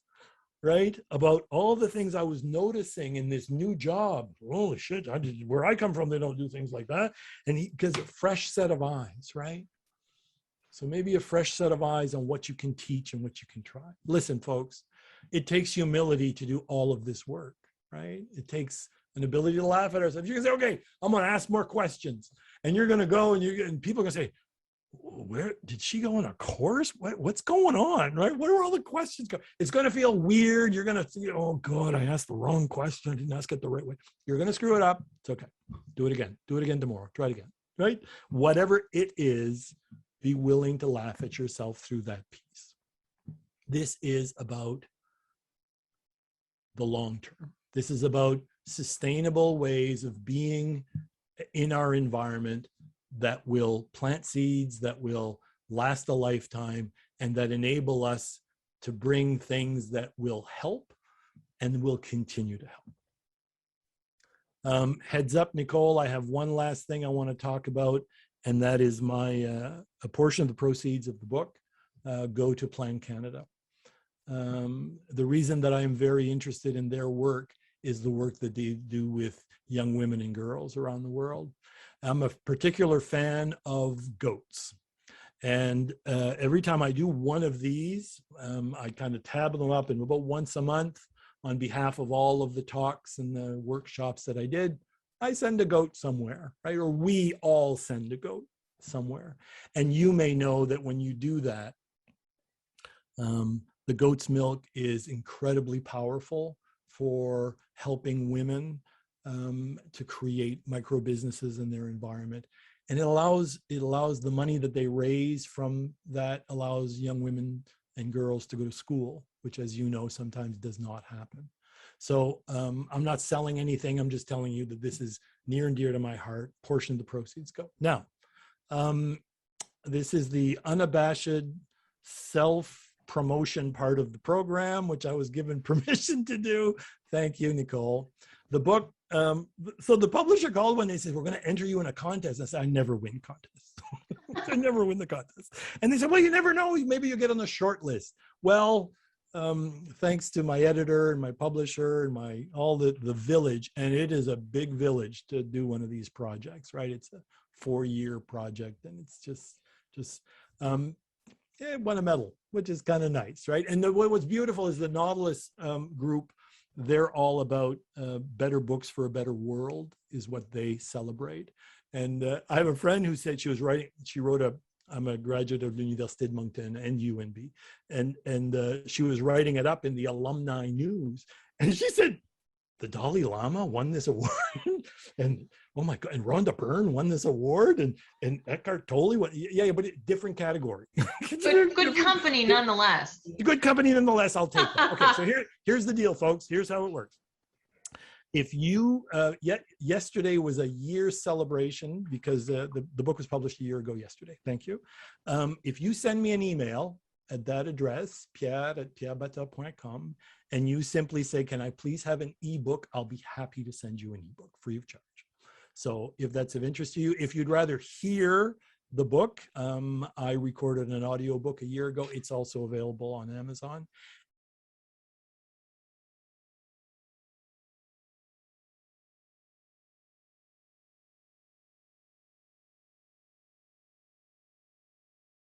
right? About all the things I was noticing in this new job. Holy shit, where I come from, they don't do things like that. And because a fresh set of eyes, right? So maybe a fresh set of eyes on what you can teach and what you can try. Listen, folks, it takes humility to do all of this work, right? It takes an ability to laugh at ourselves. You can say, okay, I'm going to ask more questions. And you're going to go and people are going to say, where did she go on a course? What's going on, right? Where are all the questions go? It's going to feel weird. You're going to, oh God, I asked the wrong question. I didn't ask it the right way. You're going to screw it up. It's okay. Do it again. Do it again tomorrow. Try it again, right? Whatever it is, be willing to laugh at yourself through that piece. This is about the long term. This is about sustainable ways of being in our environment that will plant seeds, that will last a lifetime, and that enable us to bring things that will help and will continue to help. Heads up, Nicole, I have one last thing I want to talk about, and that is a portion of the proceeds of the book go to Plan Canada. The reason that I am very interested in their work is the work that they do with young women and girls around the world. I'm a particular fan of goats. And every time I do one of these, I kind of tab them up, and about once a month, on behalf of all of the talks and the workshops that I did, I send a goat somewhere, right? Or we all send a goat somewhere. And you may know that when you do that, the goat's milk is incredibly powerful for helping women to create micro businesses in their environment. And it allows the money that they raise from that allows young women and girls to go to school, which, as you know, sometimes does not happen. So I'm not selling anything. I'm just telling you that this is near and dear to my heart. Portion of the proceeds go. Now, this is the unabashed self-promotion part of the program, which I was given permission to do. Thank you, Nicole. The book, so the publisher called when they said, we're going to enter you in a contest. I said, I never win contests. I never win the contest. And they said, well, you never know. Maybe you'll get on the short list. Well, thanks to my editor and my publisher and all the village, and it is a big village to do one of these projects, right? It's a 4-year project, and it's just it won a medal, which is kind of nice, right? And what was beautiful is the Nautilus group. They're all about better books for a better world is what they celebrate. And I have a friend who said she wrote I'm a graduate of the Université de Moncton and UNB, and she was writing it up in the alumni news, and she said, the Dalai Lama won this award, and oh my God, and Rhonda Byrne won this award, and Eckhart Tolle won, yeah, but different category. Good company nonetheless. Good company nonetheless, I'll take that. Okay, so here's the deal, folks. Here's how it works. If you, yesterday was a year celebration because the book was published a year ago yesterday. Thank you. If you send me an email at that address, pierre@pierrebattah.com, and you simply say, can I please have an ebook? I'll be happy to send you an ebook free of charge. So if that's of interest to you, if you'd rather hear the book, I recorded an audio book a year ago. It's also available on Amazon.